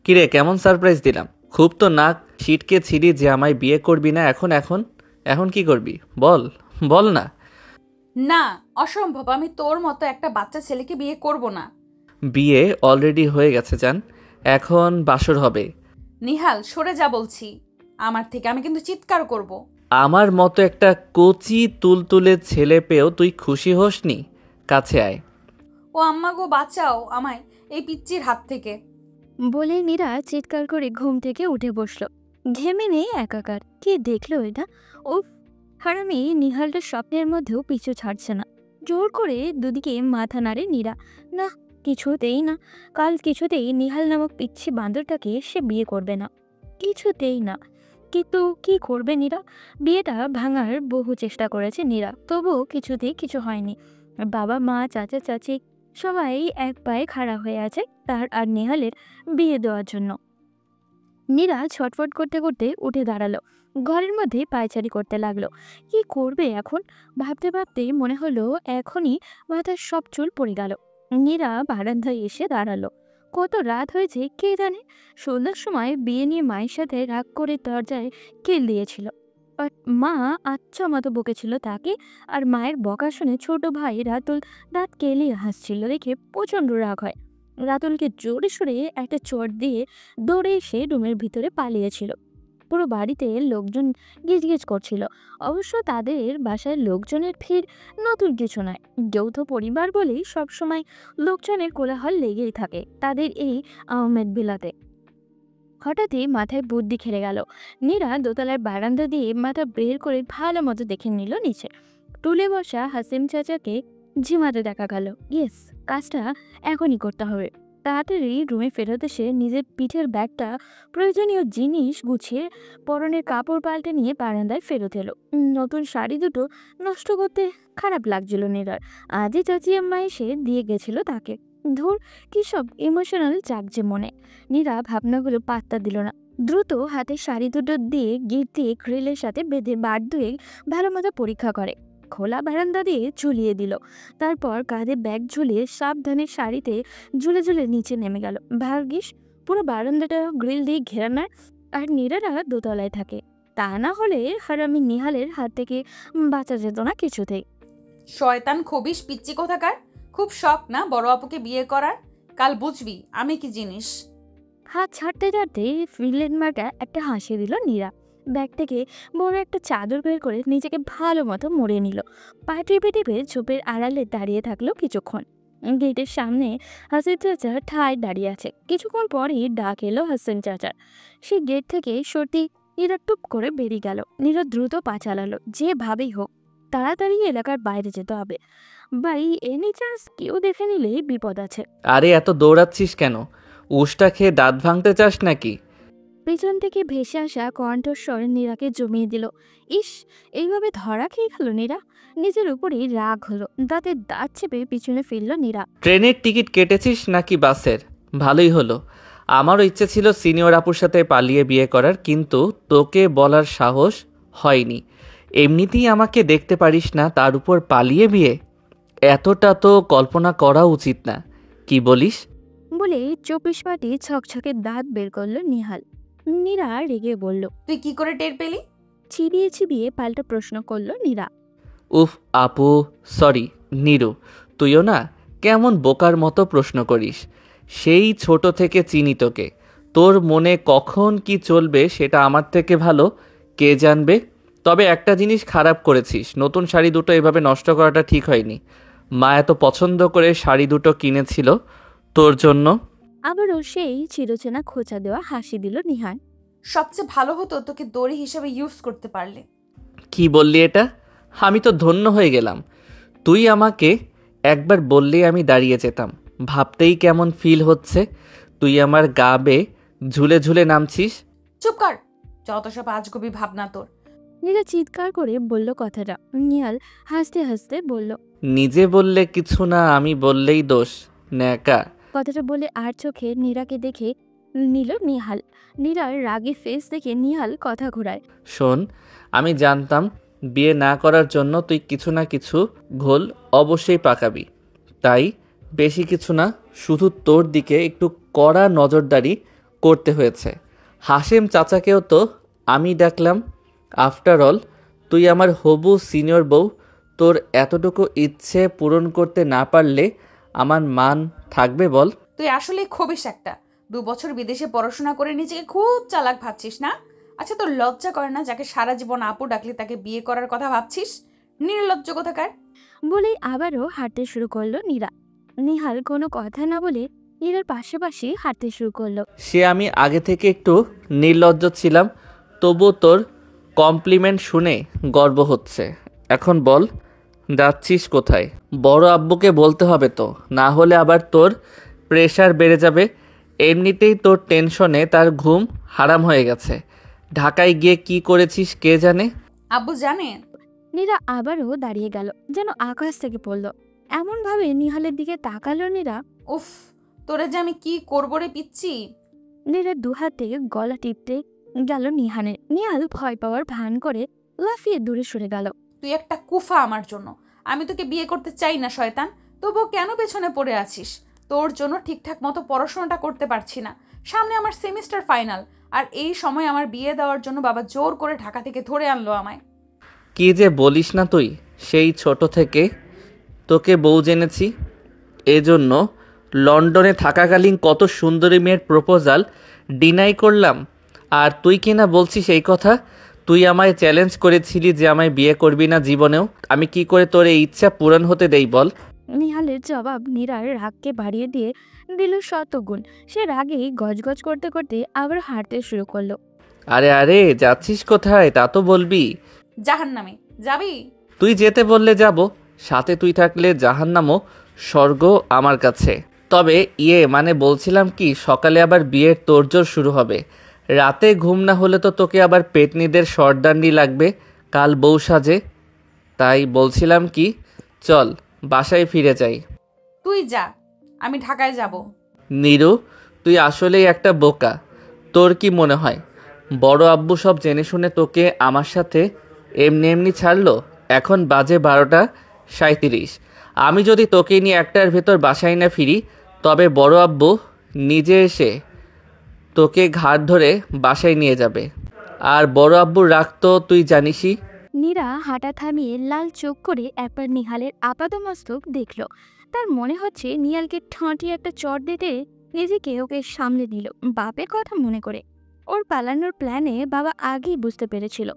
কিরে, কেমন সারপ্রাইজ দিলাম? খুব তো নাক ছিটকে ছিলি যে আমায় বিয়ে করবি না। এখন এখন এখন কি করবি বল, বল না। না, অসম্ভব। আমি তোর মতো একটা বাচ্চা ছেলেকে বিয়ে করব না। বিয়ে অলরেডি হয়ে গেছে জান, এখন বাসর হবে। নিহাল, সরে যা বলছি আমার থেকে। আমি কিন্তু চিৎকার করব। আমার মতো একটা কচি তুলতুলে ছেলে পেয়েও তুই খুশি হোসনি? কাছে আয়। ও আম্মা গো, বাঁচাও আমায় এই পিচ্চির হাত থেকে। বলে নীরা চিৎকার করে ঘুম থেকে উঠে বসলো। ঘেমে নেই একাকার। কি দেখলো এটা! ও হারামি নিহালটা স্বপ্নের মধ্যেও পিছু ছাড়ছে না। জোর করে দুদিকে মাথা নাড়ে নীরা। না, কিছুতেই না। কাল কিছুতেই নিহাল নামক পিচ্ছি বান্দরটাকে সে বিয়ে করবে না, কিছুতেই না। কিন্তু কি করবে নীরা? বিয়েটা ভাঙার বহু চেষ্টা করেছে নীরা, তবুও কিছুতেই কিছু হয়নি। বাবা মা চাচা চাচি সবাই এক পায়ে খাড়া হয়ে আছে তার আর নেহালের বিয়ে দেওয়ার জন্য। নীরা ছটফট করতে করতে উঠে দাঁড়ালো, ঘরের মধ্যে পায়চারি করতে লাগলো। কি করবে এখন? ভাবতে ভাবতে মনে হলো এখনই মাথার সব চুল পড়ে গেল। নীরা বারান্দায় এসে দাঁড়ালো। কত রাত হয়েছে কে জানে। সন্ধ্যার সময় বিয়ে নিয়ে মায়ের সাথে রাগ করে দরজায় কিল দিয়েছিল, আর মা আচ্ছা মতো বকেছিল তাকে। আর মায়ের বকা শুনে ছোট ভাই রাতুল দাঁত কেলিয়ে হাসছিল দেখে প্রচণ্ড রাগ হয়। রাতুলকে জোরে সোরে একটা চট দিয়ে দৌড়ে এসে রুমের ভিতরে পালিয়েছিল। পুরো বাড়িতে লোকজন গিজগিজ করছিল। অবশ্য তাদের বাসায় লোকজনের ভিড় নতুন কিছু নয়। যৌথ পরিবার বলেই সবসময় লোকজনের কোলাহল লেগেই থাকে তাদের এই আহমেদ বিলাতে। হঠাৎই মাথায় বুদ্ধি খেলে গেল। নীরা দোতলার বারান্দা দিয়ে মাথা বের করে ভালো মতো দেখে নিল নিচে। টুলে বসা হাসিম চাচাকে ঝিমাতে দেখা গেল। ইয়েস, কাজটা এখনই করতে হবে। তাড়াতাড়ি রুমে ফেরত এসে নিজের পিঠের ব্যাগটা প্রয়োজনীয় জিনিস গুছিয়ে পরনের কাপড় পাল্টে নিয়ে বারান্দায় ফেরত এলো। নতুন শাড়ি দুটো নষ্ট করতে খারাপ লাগছিল নীরার। আজই চাচি আম্মা এসে দিয়ে গেছিল তাকে। ধুর, কি সব ইমোশনাল জাগছে মনে। নীরা ভাবনাগুলো পাত্তা দিল না। দ্রুত হাতে শাড়ি দুটো দিয়ে গিট দিয়ে গ্রিলের সাথে বেঁধে বার ধুয়ে ভালো মতো পরীক্ষা করে। খোলা বারান্দা দিয়ে ঝুলিয়ে দিল। তারপর কাঁধে ব্যাগ ঝুলিয়ে সাবধানে শাড়িতে ঝুলে ঝুলে নিচে নেমে গেল। ভাগ্যিস পুরো বারান্দাটা গ্রিল দিয়ে ঘেরানো, আর নীরারা দোতলায় থাকে। তা না হলে হারামি নিহালের হাত থেকে বাঁচা যেত না কিছুতেই। শয়তান খবিশ পিচ্চি কোথাকার। খুব শখ না বড় আপুকে বিয়ে করার? কাল বুঝবি আমি কি জিনিস। হাত ছাড়তে ছাড়তে ফিলেন মার্কা একটা হাসি দিল নীরা। ব্যাগ থেকে বড় একটা চাদর বের করে নিজেকে ভালো মতো মুড়ে নিল। পা টিপে টিপে ঝোপের আড়ালে দাঁড়িয়ে থাকলো কিছুক্ষণ। গেটের সামনে হাসিন চাচা ঠায় দাঁড়িয়ে আছে। কিছুক্ষণ পরই ডাক এলো হাসিন চাচার। সে গেট থেকে সত্যি নীরা টুপ করে বেরিয়ে গেল। নীরা দ্রুত পা চালালো, যেভাবেই হোক তাড়াতাড়ি এলাকার বাইরে যেতে হবে। বাই এনি চান্স কেউ দেখে নিলেই বিপদ আছে। আরে এত দৌড়াচ্ছিস কেন? উষ্টা খেয়ে দাঁত ভাঙতে চাস নাকি? পিছন থেকে ভেসে আসা কণ্ঠস্বর নীরাকে জমিয়ে দিল। ইস, এইভাবে ধরা খেয়ে গেল নীরা। নিজের উপরেই রাগ হলো, দাঁতে দাঁত চেপে পিছনে ফিরল নীরা। ট্রেনের টিকিট কেটেছিস নাকি বাসের? ভালোই হলো। আমারও ইচ্ছে ছিল সিনিয়র আপুর সাথে পালিয়ে বিয়ে করার, কিন্তু তোকে বলার সাহস হয়নি। এমনিতেই আমাকে দেখতে পারিস না, তার উপর পালিয়ে বিয়ে? এতটা তো কল্পনা করা উচিত না। কি বলিস? বলে 24 পাটি ছকছকে দাঁত বের করলো নিহাল। নীরা রেগে বলল। তুই কি করে টের পেলি? চিবিয়ে চিবিয়ে পাল্টা প্রশ্ন করলো নীরা। উফ আপু, সরি। নীরু, তুইও না কেমন বোকার মতো প্রশ্ন করিস। সেই ছোট থেকে চিনি তোকে। তোর মনে কখন কি চলবে সেটা আমার থেকে ভালো কে জানবে। তবে একটা জিনিস খারাপ করেছিস, নতুন শাড়ি দুটো এভাবে নষ্ট করাটা ঠিক হয়নি। মা এত পছন্দ করে শাড়ি দুটো কিনেছিল তোর জন্য। আবারও সেই চিরচেনা খোঁচা দেওয়া হাসি দিল নিহাল। সবচেয়ে ভালো হতো তোকে দড়ি হিসেবে ইউজ করতে পারলে। কি বললি এটা? আমি তো ধন্য হয়ে গেলাম। তুই আমাকে একবার বললেই আমি দাঁড়িয়ে যেতাম। ভাবতেই কেমন ফিল হচ্ছে, তুই আমার গা বেয়ে ঝুলে ঝুলে নামছিস। চুপ কর, যত সব আজগুবি ভাবনা তোর। নীরা চিৎকার করে বলল কথাটা। নিহাল হাসতে হাসতে বলল, নিজে বললে কিছু না, আমি বললেই দোষ। ন্যাকা। কথাটা বলে আর চোখে নীরাকে দেখে নিল নিহাল। নীরার রাগী ফেস দেখে নিহাল কথা ঘোরায়। শোন, আমি জানতাম বিয়ে না করার জন্য তুই কিছু না কিছু ঘোল অবশ্যই পাকাবি। তাই বেশি কিছু না, শুধু তোর দিকে একটু কড়া নজরদারি করতে হয়েছে। হাশেম চাচাকেও তো আমি ডাকলাম। আফটার অল তুই আমার হবু সিনিয়র বউ, তোর এতটুকু ইচ্ছে পূরণ করতে না পারলে আমার মান থাকবে বল? তুই আসলে খবিস একটা। 2 বছর বিদেশে পড়াশোনা করে নিজেকে খুব চালাক ভাবছিস না? আচ্ছা, তোর লজ্জা করে না যাকে সারা জীবন আপু ডাকলি তাকে বিয়ে করার কথা ভাবছিস? নির্লজ্জ কোথাকার। বলেই আবারও হাঁটতে শুরু করলো নীরা। নিহাল কোনো কথা না বলে নীরার পাশাপাশি হাঁটতে শুরু করলো। সে আমি আগে থেকে একটু নির্লজ্জ ছিলাম, তবু তোর কমপ্লিমেন্ট শুনে গর্ব হচ্ছে। এখন বল, যাচ্ছিস কোথায়? বড় আব্বুকে বলতে হবে তো, না হলে আবার তোর প্রেশার বেড়ে যাবে। এমনিতেই তোর টেনশনে তার ঘুম হারাম হয়ে গেছে। ঢাকায় গিয়ে কি করেছিস কে জানে। আব্বু জানে? নীরা আবারও দাঁড়িয়ে গেল, যেন আকাশ থেকে পড়ল। এমনভাবে নিহালের দিকে তাকালো নীরা। উফ, তোরে যে আমি কি করবো রে পিচ্ছি। নীরার দুহাতে গলা টিপতে গেল নিহানের। নিহাল ভয় পাওয়ার ভান করে লাফিয়ে দূরে সরে গেল। তুই একটা কুফা আমার জন্য। আমি তোকে বিয়ে করতে চাই না শয়তান, তবুও কেন পেছনে পড়ে আছিস? তোর জন্য ঠিকঠাক মতো পড়াশোনাটা করতে পারছি না। সামনে আমার সেমিস্টার ফাইনাল, আর এই সময় আমার বিয়ে দেওয়ার জন্য বাবা জোর করে ঢাকা থেকে ধরে আনলো আমায়। কি যে বলিস না তুই, সেই ছোট থেকে তোকে বউ জেনেছি। এজন্য লন্ডনে থাকাকালীন কত সুন্দরী মেয়ের প্রপোজাল ডিনাই করলাম, আর তুই কিনা বলছিস এই কথা? তুই আমায় চ্যালেঞ্জ করেছিলি যে আমায় বিয়ে করবি না জীবনেও। আমি কি করে তোর এই ইচ্ছা পূরণ হতে দেই বল? নিহালের জবাব নীরার রাগকে বাড়িয়ে দিয়ে দিল শতগুণ। সে রাগেই গজগজ করতে করতে আবার হাঁটতে শুরু করলো। আরে আরে, যাচ্ছিস কোথায় তা তো বলবি। জাহান্নামে যাবি? তুই যেতে বললে যাব, সাথে তুই থাকলে জাহান্নামও স্বর্গ আমার কাছে। তবে মানে বলছিলাম কি, সকালে আবার বিয়ের তোড়জোড় শুরু হবে। রাতে ঘুম না হলে তো তোকে আবার পেতনিদের শর্টদান্ডি লাগবে কাল বউ সাজে। তাই বলছিলাম কি, চল বাসায় ফিরে যাই। তুই যা, আমি ঢাকায় যাব। নীরু, তুই আসলেই একটা বোকা। তোর কি মনে হয় বড় আব্বু সব জেনে শুনে তোকে আমার সাথে এমনি এমনি ছাড়লো? এখন বাজে 12:37। আমি যদি তোকে নিয়ে একটার ভেতর বাসায় না ফিরি, তবে বড় আব্বু নিজে এসে তোকে ঘাট ধরে বাসায় নিয়ে যাবে। আর বড় আব্বুর রাগ তো তুই জানিসই। নীরা হাঁটা থামিয়ে লাল চোখ করে একবার নিহালের আপাদমস্তক দেখল। তার মনে হচ্ছে নিহালকে ঠাঁটি একটা চট দিতে নিজেকে ওকে সামলে নিল বাপের কথা মনে করে। ওর পালানোর প্ল্যানে বাবা আগেই বুঝতে পেরেছিল,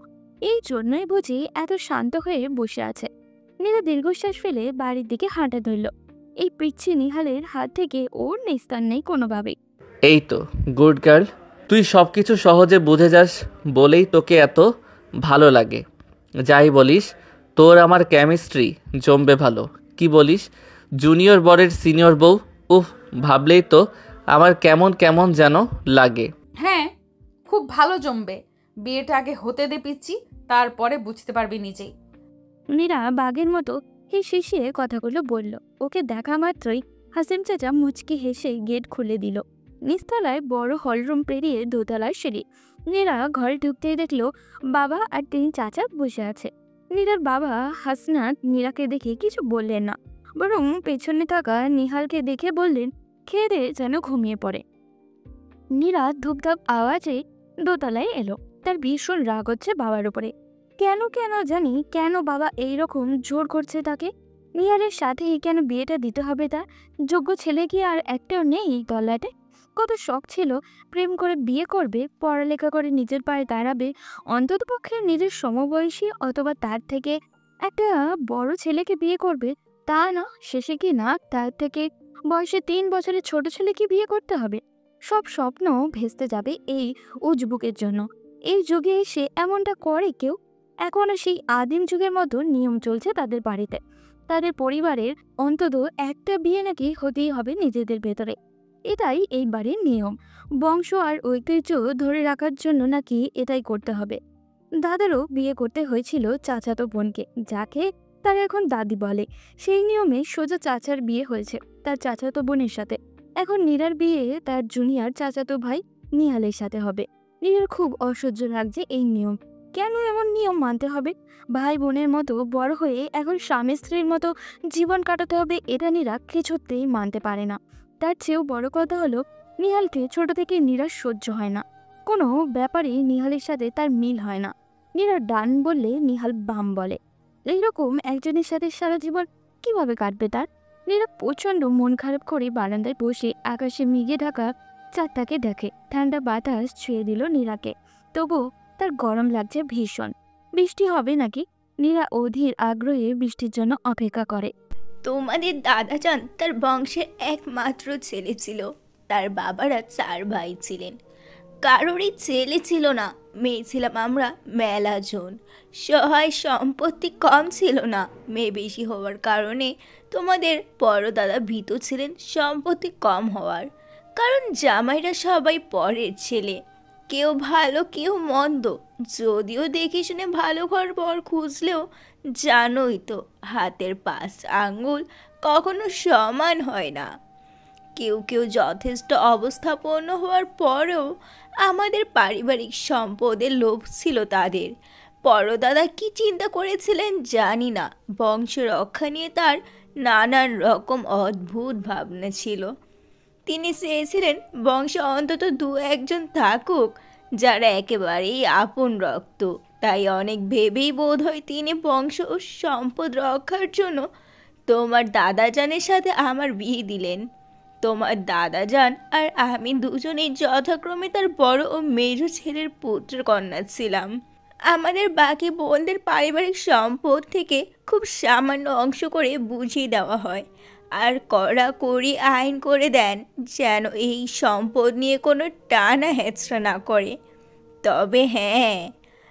এই জন্যই বুঝি এত শান্ত হয়ে বসে আছে। নীরা দীর্ঘশ্বাস ফেলে বাড়ির দিকে হাঁটা ধরল। এই পিচ্ছি নিহালের হাত থেকে ওর নিস্তার নেই কোনোভাবেই। এই তো গুড গার্ল, তুই সব কিছু সহজে বুঝে যাস বলেই তোকে এত ভালো লাগে। যাই বলিস, তোর আমার কেমিস্ট্রি জমবে ভালো। কি বলিস? জুনিয়র বরের সিনিয়র বউ, উফ, ভাবলেই তো আমার কেমন কেমন যেন লাগে। হ্যাঁ, খুব ভালো জমবে। বিয়েটা আগে হতে দে পিচ্ছি, তারপরে বুঝতে পারবি নিজেই। নীরা বাঘের মতো হেসে কথাগুলো বলল। ওকে দেখা মাত্রই হাসিম চাচা মুচকি হেসে গেট খুলে দিল। নিচতলায় বড় হলরুম পেরিয়ে দোতলায় সিঁড়ি। নীরা ঘরে ঢুকতেই দেখল বাবা আর 3 চাচা বসে আছে। নীরার বাবা হাসনাত নীরাকে দেখে কিছু বললেন না, বরং পেছনে থাকা নিহালকে দেখে বললেন, খেয়ে দিয়ে যেন ঘুমিয়ে পড়ে। নীরা ধূপধাপ আওয়াজে দোতলায় এলো। তার ভীষণ রাগ হচ্ছে বাবার উপরে। কেন জানি কেন বাবা এইরকম জোর করছে তাকে। নিহালের সাথেই কেন বিয়েটা দিতে হবে তার? যোগ্য ছেলে কি আর একটাও নেই এই তল্লাটে? কত শখ ছিল প্রেম করে বিয়ে করবে, পড়ালেখা করে নিজের পায়ে দাঁড়াবে, অন্ততপক্ষে নিজের সমবয়সী অথবা তার থেকে একটা বড় ছেলেকে বিয়ে করবে। তা না, শেষে কি না তার থেকে বয়সে 3 বছরের ছোট ছেলেকে বিয়ে করতে হবে। সব স্বপ্ন ভেস্তে যাবে এই উজবুকের জন্য। এই যুগে এসে এমনটা করে কেউ? এখনো সেই আদিম যুগের মতো নিয়ম চলছে তাদের বাড়িতে। তাদের পরিবারের অন্তত একটা বিয়ে নাকি হতেই হবে নিজেদের ভেতরে। এটাই এই বাড়ির নিয়ম। বংশ আর ঐতিহ্য ধরে রাখার জন্য নাকি এটাই করতে হবে। দাদারও বিয়ে করতে হয়েছিল চাচাতো বোনকে, যাকে তারা এখন দাদি বলে। সেই নিয়মে সোজা চাচার বিয়ে হয়েছে তার চাচাতো বোনের সাথে। এখন নীরার বিয়ে তার জুনিয়র চাচাতো ভাই নিহালের সাথে হবে। নীরার খুব অসহ্য লাগছে এই নিয়ম। কেন এমন নিয়ম মানতে হবে? ভাই বোনের মতো বড় হয়ে এখন স্বামী স্ত্রীর মতো জীবন কাটাতে হবে, এটা নীরা কিছুতেই মানতে পারে না। তার চেয়েও বড় কথা হলো নিহালকে ছোট থেকে নীরার সহ্য হয় না। কোনো ব্যাপারে নিহালের সাথে তার মিল হয় না। নীরা ডান বললে নিহাল বাম বলে। এইরকম একজনের সাথে সারা জীবন কিভাবে কাটবে তার? নীরা প্রচণ্ড মন খারাপ করে বারান্দায় বসে আকাশে মেঘে ঢাকা চাঁদটাকে দেখে। ঠান্ডা বাতাস ছুঁয়ে দিল নীরাকে, তবু তার গরম লাগছে ভীষণ। বৃষ্টি হবে নাকি? নীরা অধীর আগ্রহে বৃষ্টির জন্য অপেক্ষা করে। তোমাদের দাদাজান তার বংশের একমাত্র ছেলে ছিল। তার বাবারা 4 ভাই ছিলেন, কারোরই ছেলে ছিল না। মেয়ে ছিলাম আমরা মেলা জন। সহায় সম্পত্তি কম ছিল না। মেয়ে বেশি হওয়ার কারণে তোমাদের বড় দাদা ভীত ছিলেন সম্পত্তি কম হওয়ার, কারণ জামাইরা সবাই পরের ছেলে, কেউ ভালো কেউ মন্দ। যদিও দেখে শুনে ভালো ঘর বর খুঁজলেও জানোই তো, হাতের 5 আঙ্গুল কখনো সমান হয় না। কেউ কেউ যথেষ্ট অবস্থাপন্ন হওয়ার পরেও আমাদের পারিবারিক সম্পদের লোভ ছিল তাদের। পরদাদা কি চিন্তা করেছিলেন জানি না, বংশ রক্ষা নিয়ে তার নানান রকম অদ্ভুত ভাবনা ছিল। তিনি চেয়েছিলেন বংশে অন্তত 2-1 জন থাকুক যারা একেবারেই আপন রক্ত। তাই অনেক ভেবেই বোধ হয় তিনি বংশ ও সম্পদ রক্ষার জন্য তোমার দাদাজানের সাথে আমার বিয়ে দিলেন। তোমার দাদাজান আর আমি দুজনেই যথাক্রমে তার বড় ও মেজ ছেলের পুত্র কন্যা ছিলাম। আমাদের বাকি বোনদের পারিবারিক সম্পদ থেকে খুব সামান্য অংশ করে বুঝিয়ে দেওয়া হয়, আর কড়াকড়ি আইন করে দেন যেন এই সম্পদ নিয়ে কোনো টানা হেঁচড়া না করে। তবে হ্যাঁ,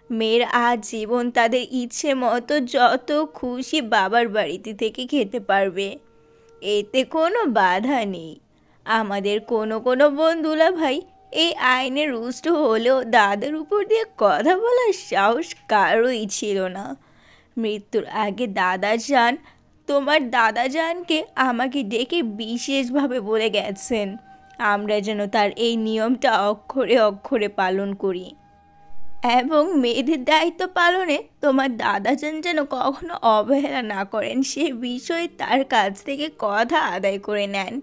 মেয়েরা আজীবন তাদের ইচ্ছে মতো যত খুশি বাবার বাড়িতে থেকে খেতে পারবে, এতে কোনো বাধা নেই। আমাদের কোনো কোনো বন্ধুলা ভাই এই আইনে রুষ্ট হলেও দাদার উপর দিয়ে কথা বলার সাহস কারোই ছিল না। মৃত্যুর আগে দাদাজান তোমার দাদাজানকে আমাকে ডেকে বিশেষভাবে বলে গেছেন আমরা যেন তার এই নিয়মটা অক্ষরে অক্ষরে পালন করি, এবং মেয়েদের দায়িত্ব পালনে তোমার দাদাজান যেন কখনো অবহেলা না করেন সে বিষয়ে তার কাছ থেকে কথা আদায় করে নেন।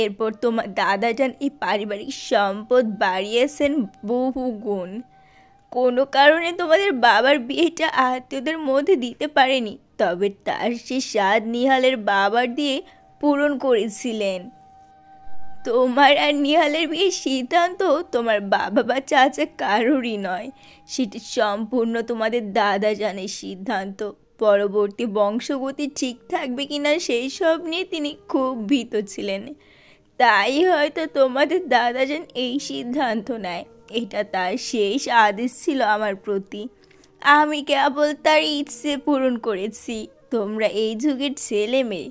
এরপর তোমার দাদাজান এই পারিবারিক সম্পদ বাড়িয়েছেন বহু গুণ। কোনো কারণে তোমাদের বাবার বিয়েটা আত্মীয়দের মধ্যে দিতে পারেনি, তবে তার সে স্বাদ নিহালের বাবার দিয়ে পূরণ করেছিলেন। তোমার আর নিহালের বিয়ের সিদ্ধান্ত তোমার বাবা বা চাচা কারোরই নয়, সেটা সম্পূর্ণ তোমাদের দাদাজানের সিদ্ধান্ত। পরবর্তী বংশগতি ঠিক থাকবে কিনা সেই সব নিয়ে তিনি খুব ভীত ছিলেন, তাই হয়তো তোমাদের দাদাজান এই সিদ্ধান্ত নেয়। এটা তার শেষ আদেশ ছিল আমার প্রতি। আমি কেবল তার ইচ্ছে পূরণ করেছি। তোমরা এই যুগের ছেলে মেয়ে,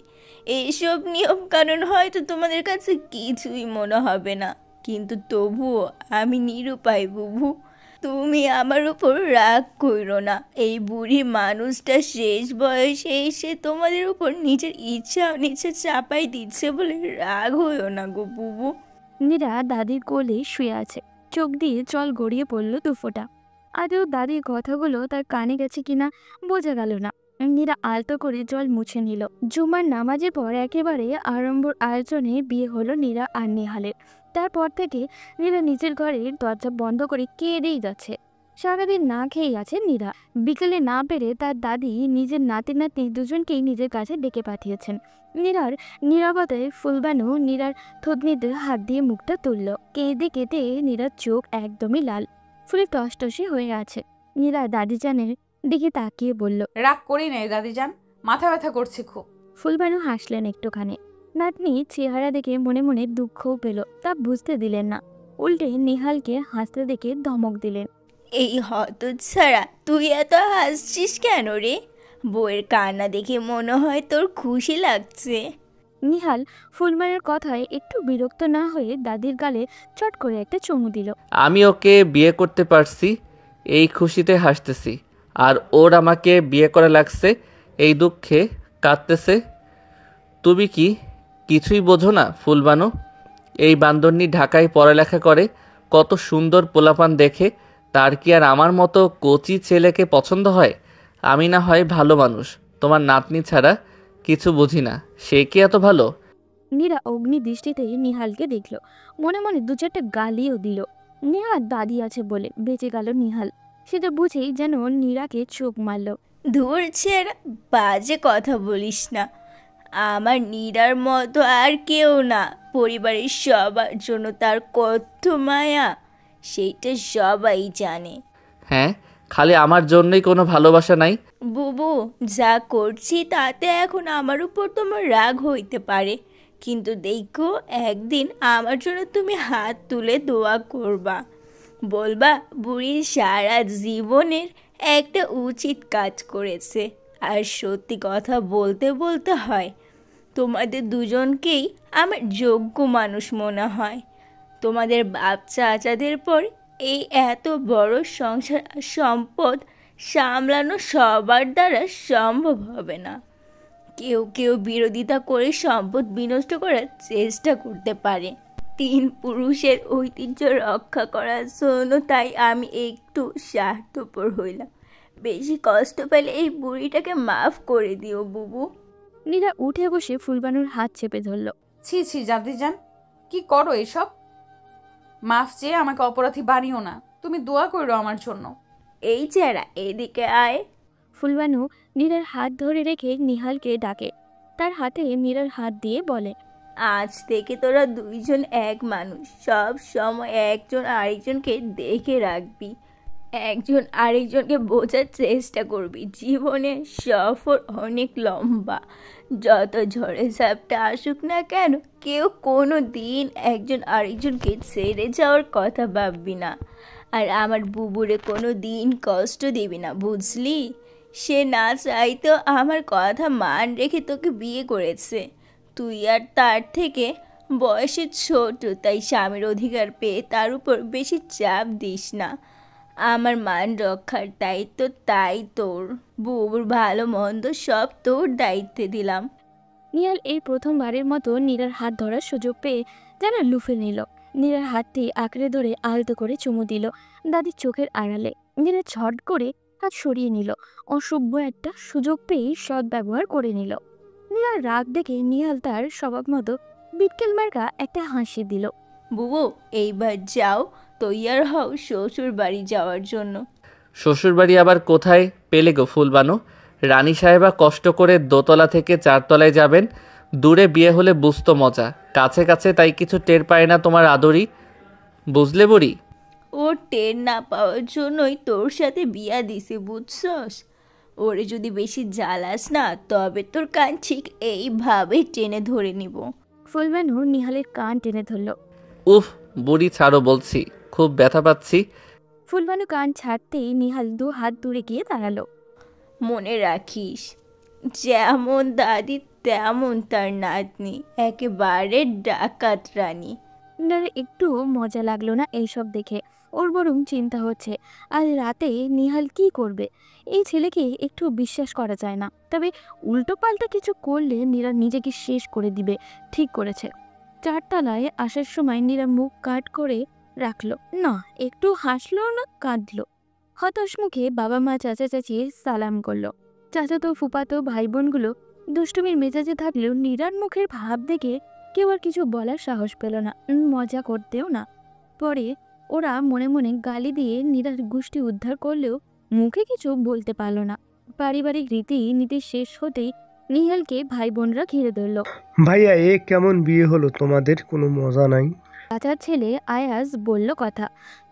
এইসব নিয়ম কানুন হয়তো তোমাদের কাছে কিছুই মনে হবে না, কিন্তু তবুও আমি নিরুপায় বুবু। তুমি আমার উপর রাগ করো না। এই বুড়ি মানুষটা শেষ বয়সে এসে তোমাদের উপর নিজের ইচ্ছা অনিচ্ছা চাপাই দিচ্ছে বলে রাগ হইও না গো বুবু। নীরা দাদির কোলে শুয়ে আছে, চোখ দিয়ে জল গড়িয়ে পড়ল 2 ফোঁটা। আদৌ দাদির কথাগুলো তার কানে গেছে কিনা বোঝা গেল না। নীরা আলতো করে জল মুছে নিল। জুমার নামাজের পর একেবারে আড়ম্বর আয়োজনে বিয়ে হলো নীরা আর নিহালের। তারপর থেকে নীরা নিজের ঘরের দরজা বন্ধ করে কেঁদেই যাচ্ছে। সারাদিন না খেয়েই আছে নীরা। বিকেলে না পেরে তার দাদি নিজের নাতি নাতনি দুজনকেই নিজের কাছে ডেকে পাঠিয়েছেন। নীরার নীরবতায় ফুলবানু নীরার থুতনিতে হাত দিয়ে মুখটা তুলল। কেঁদে কেটে নীরার চোখ একদমই লাল, ফুলে টসটসে হয়ে আছে। নীরা দাদিজানের দিকে তাকিয়ে বলল, রাগ করি নাই দাদিজান, মাথা ব্যথা করছে খুব। ফুলবানু হাসলেন একটুখানি। নাতনি চেহারা দেখে মনে মনে দুঃখও পেল, তা বুঝতে দিলেন না। উল্টে নিহালকে হাসতে দেখে ধমক দিলেন, এই হতচ্ছাড়া, তুই এত হাসছিস কেন রে? বউয়ের কান্না দেখে মনে হয় তোর খুশি লাগছে। নিহাল ফুলবানুর কথায় একটু বিরক্ত না হয়ে দাদির গালে চট করে একটা চুমু দিল। আমি ওকে বিয়ে করতে পারছি এই খুশিতে হাসতেছি, আর ওর আমাকে বিয়ে করা লাগছে এই দুঃখে কাঁদতেছে। তুমি কি কিছুই বোঝো না ফুলবানু? এই বান্দরনি ঢাকায় পড়ালেখা করে, কত সুন্দর পোলাপান দেখে, তার কি আর আমার মতো কচি ছেলেকে পছন্দ হয়? আমি না হয় ভালো মানুষ, তোমার নাতনি ছাড়া কিছু বুঝি না, সে কি এত ভালো? নীরা অগ্নি দৃষ্টিতে নিহালকে দেখল, মনে মনে দু চারটা গালিও দিল। নিহাল দাদি আছে বলে বেঁচে গেল নিহাল, সেটা বুঝেই যেন নীরাকে চোখ মারল। ধুর ছেড়া, বাজে কথা বলিস না। আমার নীরার মতো আর কেউ না। পরিবারের সবার জন্য তার কত মায়া, সেইটা সবাই জানে। হ্যাঁ, খালি আমার জন্যই কোনো ভালোবাসা নাই? বুবু, যা করছি তাতে এখন আমার উপর তোমার রাগ হইতে পারে, কিন্তু দেখো একদিন আমার জন্য তুমি হাত তুলে দোয়া করবা, বলবা বুড়ি সারা জীবনের একটা উচিত কাজ করেছে। আর সত্যি কথা বলতে বলতে হয়, তোমাদের দুজনকেই আমার যোগ্য মানুষ মনে হয়। তোমাদের বাপ চাচাদের পর এই এত বড় সংসার আর সম্পদ সামলানো সবার দ্বারা সম্ভব হবে না। কেউ কেউ বিরোধিতা করে সম্পদ বিনষ্ট করার চেষ্টা করতে পারে। 3 পুরুষের ঐতিহ্য রক্ষা করার জন্য তাই আমি একটু স্বার্থপর হইলাম। বেশি কষ্ট পেলে এই বুড়িটাকে মাফ করে দিও বুবু। নীরা উঠে বসে ফুলবানুর হাত চেপে ধরল। ছি ছি দাদিজান, কি করো এসব? মাফ চেয়ে আমাকে অপরাধী বানিও না, তুমি দোয়া করো আমার জন্য। এই চেহারা এদিকে আয়। ফুলবানু নীরার হাত ধরে রেখে নিহালকে ডাকে, তার হাতে নীরার হাত দিয়ে বলে, আজ থেকে তোরা দুইজন এক মানুষ, সব সময় একজন আরেকজনকে দেখে রাখবি, একজন আরেকজনকে বোঝার চেষ্টা করবি। জীবনের সফর অনেক লম্বা, যত ঝড়ে ঝাপটা আসুক না কেন কেউ কোনো দিন একজন আরেকজনকে ছেড়ে যাওয়ার কথা ভাববি না। আর আমার বুবুরে কোনো দিন কষ্ট দিবি না, বুঝলি? সে না চাইতো আমার কথা মান রেখে তোকে বিয়ে করেছে। তুই আর তার থেকে বয়সে ছোট, তাই স্বামীর অধিকার পেয়ে তার উপর বেশি চাপ দিস না। আমার মান রক্ষার দায়িত্ব তাই তোর, বুবুর ভালো মন্দ সব তোর দায়িত্বে দিলাম। নিহাল এই প্রথমবারের মতো নীরার হাত ধরার সুযোগ পেয়ে যেন লুফে নিল। নীরার হাতটি আঁকড়ে ধরে আলতো করে চুমু দিল দাদির চোখের আড়ালে। নীরা ছট করে হাত সরিয়ে নিল, অসভ্য একটা সুযোগ পেয়ে সৎ ব্যবহার করে নিল। নীরার রাগ দেখে নিহাল তার স্বভাব মতো বিটকেল মার্কা একটা হাসি দিল। বুবু, এইবার যাও, তৈয়ার হও শ্বশুর বাড়ি যাওয়ার জন্য। শ্বশুরবাড়ি আবার কোথায় পেলে গো ফুলবানু? রানী সাহেবা কষ্ট করে দোতলা থেকে 4 তলায় যাবেন। দূরে বিয়ে হলে বুঝতো মজা, কাছে কাছে তাই কিছু টের পায় না তোমার আদরি, বুঝলে বুড়ি? ও টের না পাওয়ার জন্যই তোর সাথে বিয়া দিছে, বুঝছস? ওরে যদি বেশি জ্বালাস না তবে তোর কান ঠিক এইভাবে টেনে ধরে নিব। ফুলবানু নিহালের কান টেনে ধরল। উফ বুড়ি ছাড়ো বলছি, খুব ব্যথা পাচ্ছি। ফুলবানু কান ছাড়তেই নিহাল 2 হাত দূরে গিয়ে দাঁড়ালো। মনে রাখিস, যেমন দাদি তেমন তার নাতনি, একেবারে ডাকাত রানী। নীরার একটু মজা লাগলো না এইসব দেখে, ওর বরং চিন্তা হচ্ছে আজ রাতে নিহাল কি করবে। এই ছেলেকে একটু বিশ্বাস করা যায় না, তবে উল্টো পাল্টা কিছু করলে নীরা নিজেকে শেষ করে দিবে। ঠিক করেছে। 4 তলায় আসার সময় নীরা মুখ কাট করে রাখলো না, একটু হাসলো না কাঁদলো। হতাশ মুখে বাবা মা চাচা চাচি সালাম করলো। চাচাতো ফুপাতো ভাই বোনগুলো দুষ্টুমির মেজাজে থাকলেও নীরার মুখের ভাব দেখে কেউ আর কিছু বলার সাহস পেল না, মজা করতেও না। পরে ওরা মনে মনে গালি দিয়ে নীরার গোষ্ঠী উদ্ধার করলেও মুখে কিছু বলতে পারল না। পারিবারিক রীতি শেষ হতেই নিহালকে ভাই বোনরা ঘিরে ধরল। ভাইয়া, এ কেমন বিয়ে হলো তোমাদের? কোনো মজা নাই? চাচার ছেলে আয়াজ বলল কথা।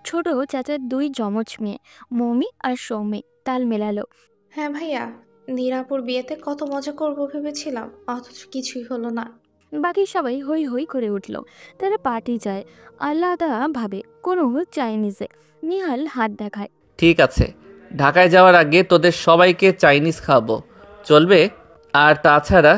ছোট চাচার 2 যমজ মেয়ে মমি আর সৌমি তাল মেলালো। হ্যাঁ ভাইয়া, নীরাপুর বিয়েতে কত মজা করব ভেবেছিলাম, অথচ কিছুই হলো না। বাকি সবাই হই হই করে উঠল। তারা পার্টি চায়, আলাদা ভাবে কোনো চাইনিজে। নিহাল হাত দেখায়। ঠিক আছে, ঢাকায় যাওয়ার আগে তোদের সবাইকে চাইনিজ খাবো, চলবে? আর তাছাড়া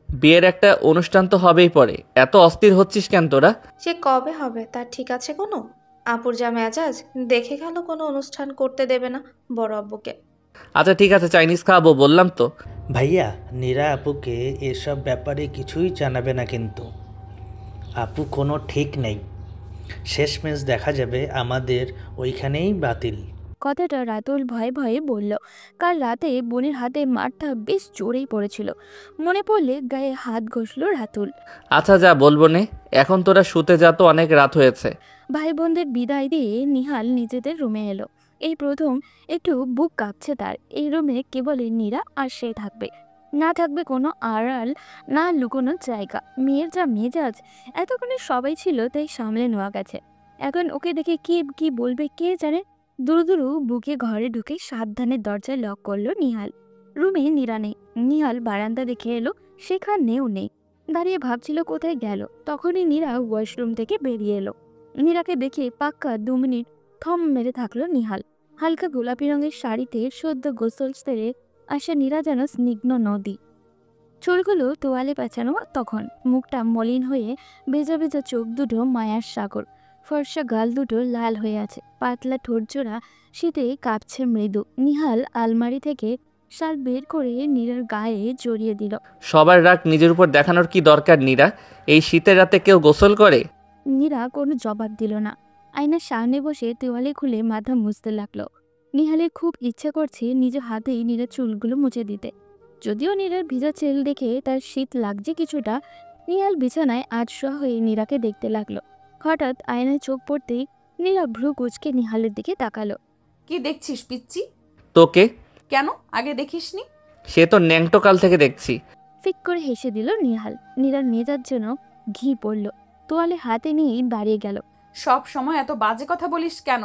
বিয়ের একটা অনুষ্ঠান তো হবেই পরে, এত অস্থির হচ্ছিস কেন তোরা? সে কবে হবে তার ঠিক আছে কোনো? আপুর যা মেজাজ, দেখে গেল কোনো অনুষ্ঠান করতে দেবে না বড় আব্বুকে। আচ্ছা ঠিক আছে, চাইনিজ খাবো বললাম তো। ভাইয়া, নীরা আপুকে এসব ব্যাপারে কিছুই জানাবে না, কিন্তু আপু কোনো ঠিক নেই। শেষমেশ দেখা যাবে আমাদের ওইখানেই বাতিল। কথাটা রাতুল ভয়ে ভয়ে বলল। কাল রাতে বোনের হাতে মারটা বেশ জোরেই পড়েছিল। মনে পড়লে গায়ে হাত ঘষল রাতুল। আচ্ছা যা বলবো নে, এখন তোরা শুতে যা, তো অনেক রাত হয়েছে। ভাই বোনদের বিদায় দিয়ে নিহাল নিজেদের রুমে এলো। এই প্রথম একটু বুক কাঁপছে তার। এই রুমে কেবলই নীরা আর সে থাকবে, না থাকবে কোনো আড়াল, না লুকোনোর জায়গা। মেয়ের যা মেজাজ, এতক্ষণে সবাই ছিল তাই সামলে নেওয়া গেছে। এখন ওকে দেখে কি কি বলবে কে জানে। দুরু বুকে ঘরে ঢুকে সাবধানে দরজায় লক করলো নিহাল। রুমে নীরা নেই। নিহাল বারান্দা দেখে এলো, সেখানেও নেই। দাঁড়িয়ে ভাবছিল কোথায় গেল, তখনই নীরা ওয়াশরুম থেকে বেরিয়ে এলো। নীরাকে দেখে পাক্কা 2 মিনিট থম মেরে থাকলো নিহাল। হালকা গোলাপি রঙের শাড়িতে সদ্য গোসল সেরে আসা নীরা যেন স্নিগ্ধ নদী। চুলগুলো তোয়ালে পেঁচানো, তখন মুখটা মলিন হয়ে ভেজা ভেজা চোখ দুটো মায়ার সাগর। ফর্সা গাল দুটো লাল হয়ে আছে, পাতলা ঠোঁটজোড়া শীতে কাঁপছে মৃদু। নিহাল আলমারি থেকে শাল বের করে নীরার গায়ে জড়িয়ে দিল। সবার রাগ নিজের উপর দেখানোর কি দরকার নীরা? এই শীতের রাতে কেউ গোসল করে? নীরা কোনো জবাব দিল না। আয়নার সামনে বসে তোয়ালে খুলে মাথা মুছতে লাগলো। নিহালের খুব ইচ্ছে করছে নিজের হাতেই নীরার চুলগুলো মুছে দিতে। যদিও নীরার ভিজা চুল দেখে তার শীত লাগছে কিছুটা। নিহাল বিছানায় আধশোয়া হয়ে নীরাকে দেখতে লাগলো। হঠাৎ আয়নায় চোখ পড়তেই নীরা ভ্রু কুঁচকে নিহালের দিকে তাকালো। কি দেখছিস পিচ্চি? তোকে? কেন আগে দেখিসনি? সে তো ন্যাংটো কাল থেকে দেখছি। ফিক করে হেসে দিল নিহাল। নীরার মেজাজ যেন ঘি পড়ল। তোয়ালে হাতে নিয়েই দাঁড়িয়ে গেল। সব সময় এত বাজে কথা বলিস কেন?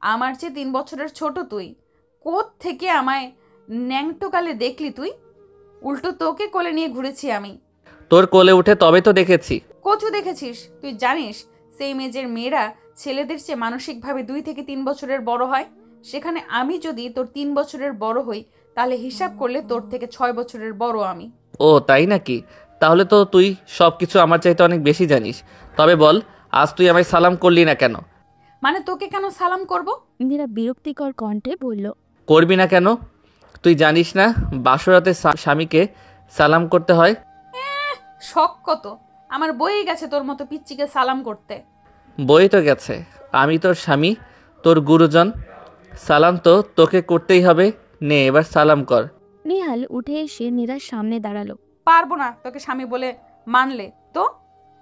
আমার চেয়ে 3 বছরের ছোট তুই। থেকে আমায় ন্যাংটোকালে দেখলি তুই? উল্টো তোকে কোলে নিয়ে ঘুরেছি আমি। তোর কোলে উঠে তবে তো দেখেছি। কচু দেখেছিস? তুই জানিস সেই মেজের মেয়েরা ছেলেদের চেয়ে মানসিকভাবে 2 থেকে 3 বছরের বড় হয়। সেখানে আমি যদি তোর 3 বছরের বড় হই, তাহলে হিসাব করলে তোর থেকে 6 বছরের বড় আমি। ও তাই নাকি? তাহলে তো তুই সব কিছু আমার চাইতে অনেক বেশি জানিস। তবে বল, আজ তুই আমায় সালাম করলি না কেন? মানে তোকে কেন সালাম করব? নীরা বিরক্তিকর কণ্ঠে বলল। করবি না কেন? তুই জানিস না বাসরাতে স্বামীকে সালাম করতে হয়? শখ কত! আমার বই গেছে তোর মতো পিচ্চিকে সালাম করতে। বই তো গেছে, আমি তোর স্বামী, তোর গুরুজন। সালাম তো তোকে করতেই হবে। নে এবার সালাম কর। নিহাল উঠে এসে নীরার সামনে দাঁড়ালো। পারবো না তোকে স্বামী বলে মানলে তো।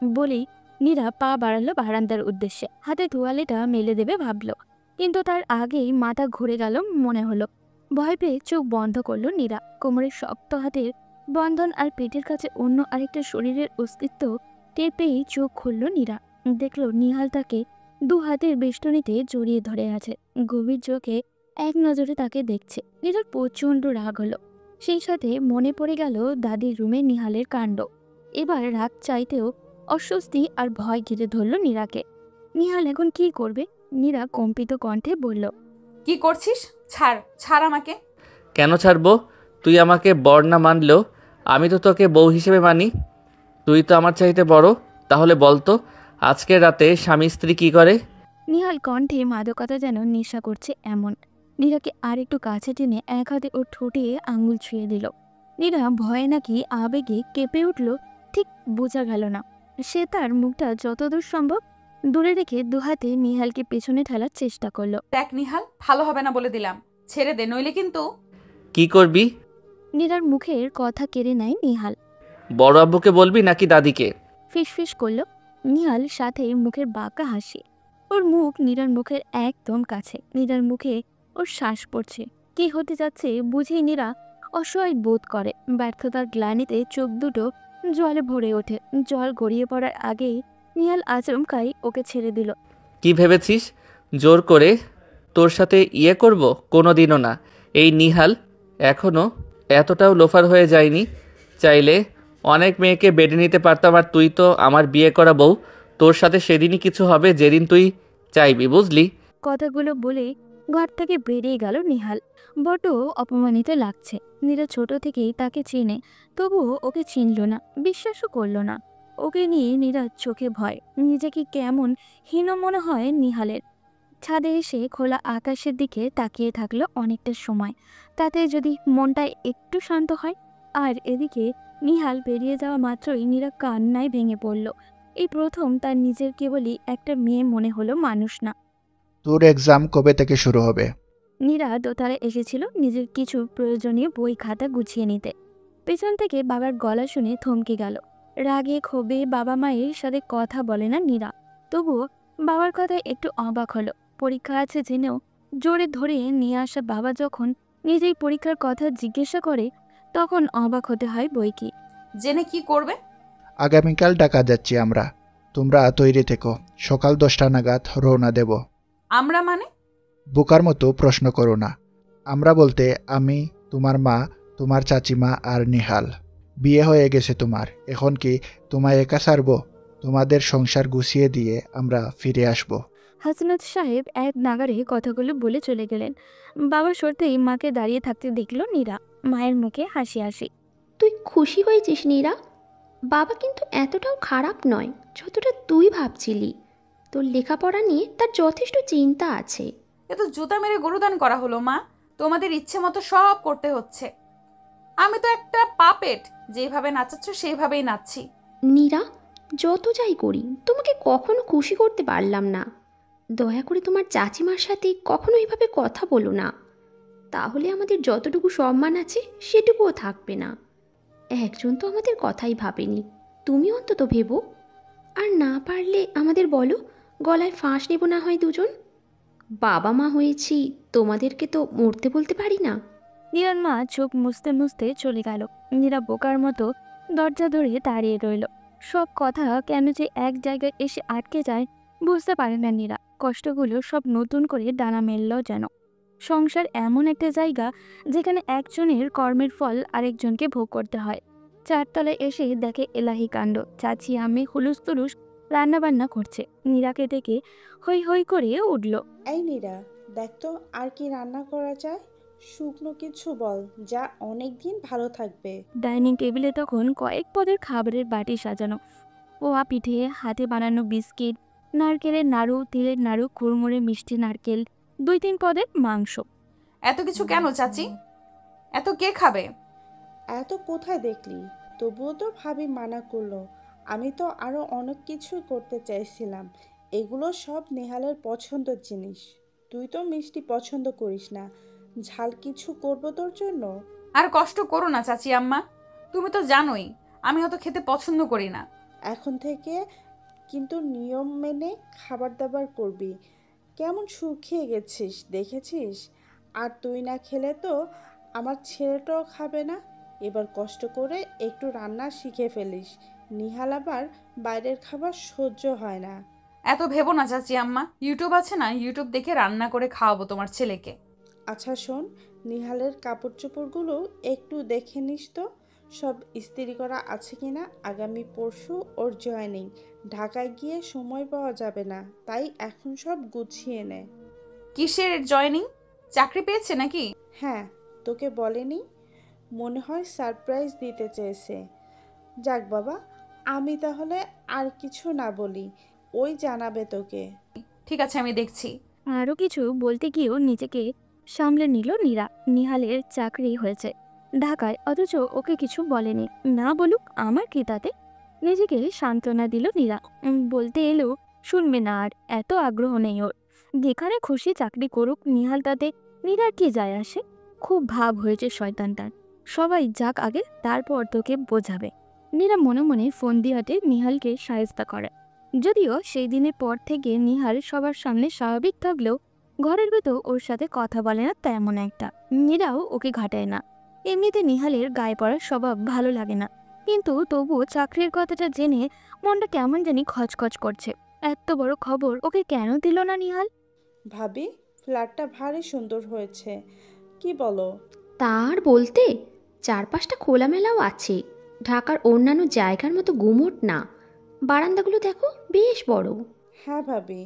বলেই নীরা পা বাড়ালো বারান্দার উদ্দেশ্যে। হাতে তোয়ালেটা মেলে দেবে ভাবলো, কিন্তু তার আগেই মাথা ঘুরে গেল মনে হলো। ভয় পেয়ে চোখ বন্ধ করলো নীরা। কোমরের শক্ত হাতের বন্ধন আর পেটের কাছে অন্য আরেকটা শরীরের অস্তিত্ব টের পেয়েই চোখ খুলল নীরা। দেখলো নিহাল তাকে 2 হাতের বেষ্টনীতে জড়িয়ে ধরে আছে। গভীর চোখে এক নজরে তাকে দেখছে। নীরার প্রচণ্ড রাগ হলো। সেই সাথে মনে পড়ে গেল দাদির রুমে নিহালের কাণ্ড। এবার রাগ চাইতেও অস্বস্তি আর ভয় ঘিরে ধরল নীরাকে। নিহাল এখন কি করবে? নীরা কম্পিত কণ্ঠে বলল। কি করছিস? ছাড় ছাড় আমাকে। কেন ছাড়বো? তুই আমাকে বর না মানলেও আমি তো তোকে বউ হিসেবে মানি। তুই তো আমার চাইতে বড়। তাহলে বলতো আজকের রাতে স্বামী স্ত্রী কি করে? নিহাল কণ্ঠে মাদকতা যেন নেশা করছে এমন। নীরাকে আর একটু কাছে টেনে এক হাতে ওর ঠোঁটে আঙুল ছুঁয়ে দিল। নীরা ভয়ে নাকি আবেগে কেঁপে উঠল, ঠিক বোঝা গেল না। সে তার মুখটা যতদূর সম্ভব দূরে রেখে 2 হাতে নিহালকে পেছনে ঠেলার চেষ্টা করলো। দেখ নিহাল, ভালো হবে না বলে দিলাম। ছেড়ে দে, নইলে কিন্তু। কি করবি? নীরার মুখের কথা কেড়ে নেয় নিহাল। বড় আব্বুকে বলবি নাকি দাদিকে? ফিসফিস করলো নিহাল, সাথে মুখের বাঁকা হাসি। ওর মুখ নীরার মুখের একদম কাছে। নীরার মুখে ওর শ্বাস পড়ছে। কি হতে যাচ্ছে বুঝেই নীরা অসহায় বোধ করে। ব্যর্থতার গ্লানিতে চোখ দুটো জলে ভরে ওঠে। জল গড়িয়ে পড়ার আগেই নিহাল আচমকাই ওকে ছেড়ে দিল। কি ভেবেছিস জোর করে তোর সাথে ইয়ে করব? কোনোদিনও না। এই নিহাল এখনো এতটাও লোফার হয়ে যায়নি। চাইলে অনেক মেয়েকে বেডে নিতে পারতাম, আর তুই তো আমার বিয়ে করা বউ। তোর সাথে সেদিনই কিছু হবে যেদিন তুই চাইবি, বুঝলি? কথাগুলো বলে ঘর থেকে বেরিয়ে গেল নিহাল। বড্ড অপমানিত লাগছে। নীরা ছোট থেকেই তাকে চেনে, তবুও ওকে চিনল না, বিশ্বাসও করল না। ওকে নিয়ে নীরার চোখে ভয়। নিজেকে কেমন হীন মনে হয় নিহালের। ছাদে এসে খোলা আকাশের দিকে তাকিয়ে থাকলো অনেকটা সময়। তাতে যদি মনটা একটু শান্ত হয়। আর এদিকে নিহাল বেরিয়ে যাওয়া মাত্রই নীরা কান্নায় ভেঙে পড়ল। এই প্রথম তার নিজের কেবলই একটা মেয়ে মনে হলো, মানুষ না। তোর এক্সাম কবে থেকে শুরু হবে? নীরা দোতলায় এসেছিল নিজের কিছু প্রয়োজনীয় বই খাতা গুছিয়ে নিতে। পেছন থেকে বাবার গলা শুনে থমকে গেল। রাগে ক্ষোভে বাবা মায়ের সাথে কথা বলে না নীরা, তবুও বাবার কথায় একটু অবাক হলো। পরীক্ষা আছে জেনেও জোরে ধরে নিয়ে আসা বাবা যখন নিজেই পরীক্ষার কথা জিজ্ঞাসা করে তখন অবাক হতে হয় বই কি। জেনে কি করবে? আগামীকাল ঢাকা যাচ্ছি আমরা, তোমরা তৈরি থেকো, সকাল 10টা নাগাদ রওনা দেব। আমরা মানে? বোকার মতো প্রশ্ন করো না। আমরা বলতে আমি, তোমার মা, তোমার চাচিমা আর নিহাল। বিয়ে হয়ে গেছে তোমার, এখন কি তোমায় একা ছাড়বো? তোমাদের সংসার গুছিয়ে দিয়ে আমরা ফিরে আসব। হাসনাত সাহেব এক নাগারে কথাগুলো বলে চলে গেলেন। বাবা সরতেই মাকে দাঁড়িয়ে থাকতে দেখল নীরা। মায়ের মুখে হাসি হাসি। তুই খুশি হয়েছিস নীরা? বাবা কিন্তু এতটাও খারাপ নয় যতটা তুই ভাবছিলি। তোর লেখাপড়া নিয়ে তার যথেষ্ট চিন্তা আছে। এ তো জুতা মেরে গরুদান করা হলো মা। তোমাদের ইচ্ছে মতো সব করতে হচ্ছে। আমি তো একটা পাপেট, যেভাবে নাচাচ্ছ সেইভাবেই নাচছি। নীরা, যত যাই করি তোমাকে কখনো খুশি করতে পারলাম না। দয়া করে তোমার চাচিমার সাথে কখনো এইভাবে কথা বলো না, তাহলে আমাদের যতটুকু সম্মান আছে সেটুকুও থাকবে না। একজন তো আমাদের কথাই ভাবেনি, তুমি অন্তত ভেবো। আর না পারলে আমাদের বলো, গলায় ফাঁস নেব না হয় দুজন। বাবা মা হয়েছি, তোমাদেরকে তো মরতে বলতে পারি না। নীরার মা চোখ মুছতে মুছতে চলে গেল। নীরা বোকার মতো দরজা ধরে দাঁড়িয়ে রইল। সব কথা কেন যে এক জায়গায় এসে আটকে যায় বুঝতে পারে না নীরা। কষ্টগুলো সব নতুন করে ডানা মেলল যেন। সংসার এমন একটা জায়গা যেখানে একজনের কর্মের ফল আরেকজনকে ভোগ করতে হয়। চারতলায় এসে দেখে এলাহি কাণ্ড। চাচি আম্মি হুলুস তুলুস রান্নাবান্না করছে। নীরাকে দেখে হই হই করে উঠল। এই নীরা, দেখ তো আর কি রান্না করা যায়। শুকনো কিছু বল, যা অনেক দিন ভালো থাকবে। ডাইনিং টেবিলে তখন কয়েক পদের খাবারের বাটি সাজানো। পোয়া পিঠে, হাতে বানানো বিস্কিট, নারকেলের নাড়ু, তিলের নাড়ু, কুড়মুড়ে মিষ্টি নারকেল, 2-3 পদের মাংস। এত কিছু কেন চাচি? এত কে খাবে? এত কোথায় দেখলি? তবুও তো ভাবি মানা করলো। আমি তো আরো অনেক কিছুই করতে চাইছিলাম। এগুলো সব নেহালের পছন্দের জিনিস। তুই তো মিষ্টি পছন্দ করিস না, ঝাল কিছু করবো তোর জন্য। আর কষ্ট করো না চাচি আম্মা, তুমি তো জানোই আমি অত খেতে পছন্দ করি না। এখন থেকে কিন্তু নিয়ম মেনে খাবার দাবার করবি। কেমন শুকিয়ে গেছিস দেখেছিস? আর তুই না খেলে তো আমার ছেলেটাও খাবে না। এবার কষ্ট করে একটু রান্না শিখে ফেলিস। নিহাল আবার বাইরের খাবার সহ্য হয় না। এত ভেবো না চাচি আম্মা, ইউটিউব আছে না, ইউটিউব দেখে রান্না করে খাওয়াবো তোমার ছেলেকে। আচ্ছা শোন, নিহালের কাপড় চোপড়গুলো একটু দেখে নিস তো, সব ইস্ত্রি করা আছে কিনা। আগামী পরশু ওর জয়েনিং, ঢাকায় গিয়ে সময় পাওয়া যাবে না, তাই এখন সব গুছিয়ে নে। কিসের জয়েনিং? চাকরি পেয়েছে নাকি? হ্যাঁ, তোকে বলেনি? মনে হয় সারপ্রাইজ দিতে চেয়েছে। যাক বাবা, আমি তাহলে আর কিছু না বলি, ওই জানাবে তোকে। ঠিক আছে, আমি দেখছি। আরও কিছু বলতে গিয়েও নিজেকে সামলে নিল নীরা। নিহালের চাকরি হয়েছে ঢাকায়, অথচ ওকে কিছু বলেনি। না বলুক, আমার কি তাতে? নিজেকে সান্ত্বনা দিল নীরা। বলতে এলেও শুনবে না, আর এত আগ্রহ নেই ওর। যেখানে খুশি চাকরি করুক নিহাল, তাতে নীরার কি যায় আসে? খুব ভাব হয়েছে শয়তানটার। সবাই যাক আগে, তারপর তোকে বোঝাবে। নীরা মনে মনে ফোন দিয়াতে নিহালকে সায়স্তা করে। যদিও সেই দিনের পর থেকে নিহাল সবার সামনে স্বাভাবিক থাকলেও ঘরের ভেতর ওর সাথে কথা বলে না তেমন একটা। নীরাও ওকে ঘাটায় না। এমনিতে নিহালের গায়ে পড়ার স্বভাব ভালো লাগে না, কিন্তু তবুও চাকরির কথাটা জেনে মনটা কেমন জানি খচখচ করছে। এত বড় খবর ওকে কেন দিল না নিহাল? ভাবি, ফ্ল্যাটটা ভারী সুন্দর হয়েছে, কি বলো? তার বলতে, চারপাশটা খোলামেলাও আছে, ঢাকার অন্যান্য জায়গার মতো গুমোট না। বারান্দাগুলো দেখো, বেশ বড়। হ্যাঁ ভাবি,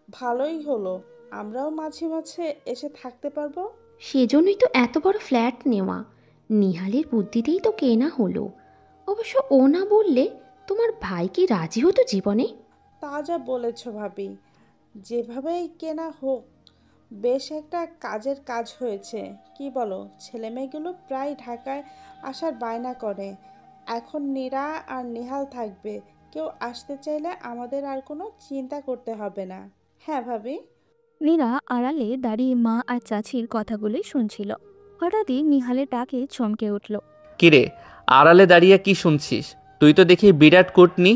ভালোই হলো, আমরাও মাঝে মাঝে এসে থাকতে পারবো। সেজন্যই তো এত বড় ফ্ল্যাট নেওয়া। নিহালের বুদ্ধিতেই তো কেনা হলো। অবশ্য ও না বললে তোমার ভাই কি রাজি হতো জীবনে? তা যা বলেছ ভাবি, যেভাবেই কেনা হোক, বেশ একটা কাজের কাজ হয়েছে। কি বলো? ছেলেমেয়েগুলো প্রায় ঢাকায় আসার বায়না করে। এখন নীরা আর নিহাল থাকবে, কেউ আসতে চাইলে আমাদের আর কোনো চিন্তা করতে হবে না। হ্যাঁ ভাবি। নীরা আড়ালে দাঁড়িয়ে মা আর চাচির কথাগুলোই শুনছিল। হঠাৎই নিহালের ডাকে চমকে উঠল। কিরে, আড়ালে দাঁড়িয়ে কি শুনছিস? তুই তো দেখি বিরাট কুটনি।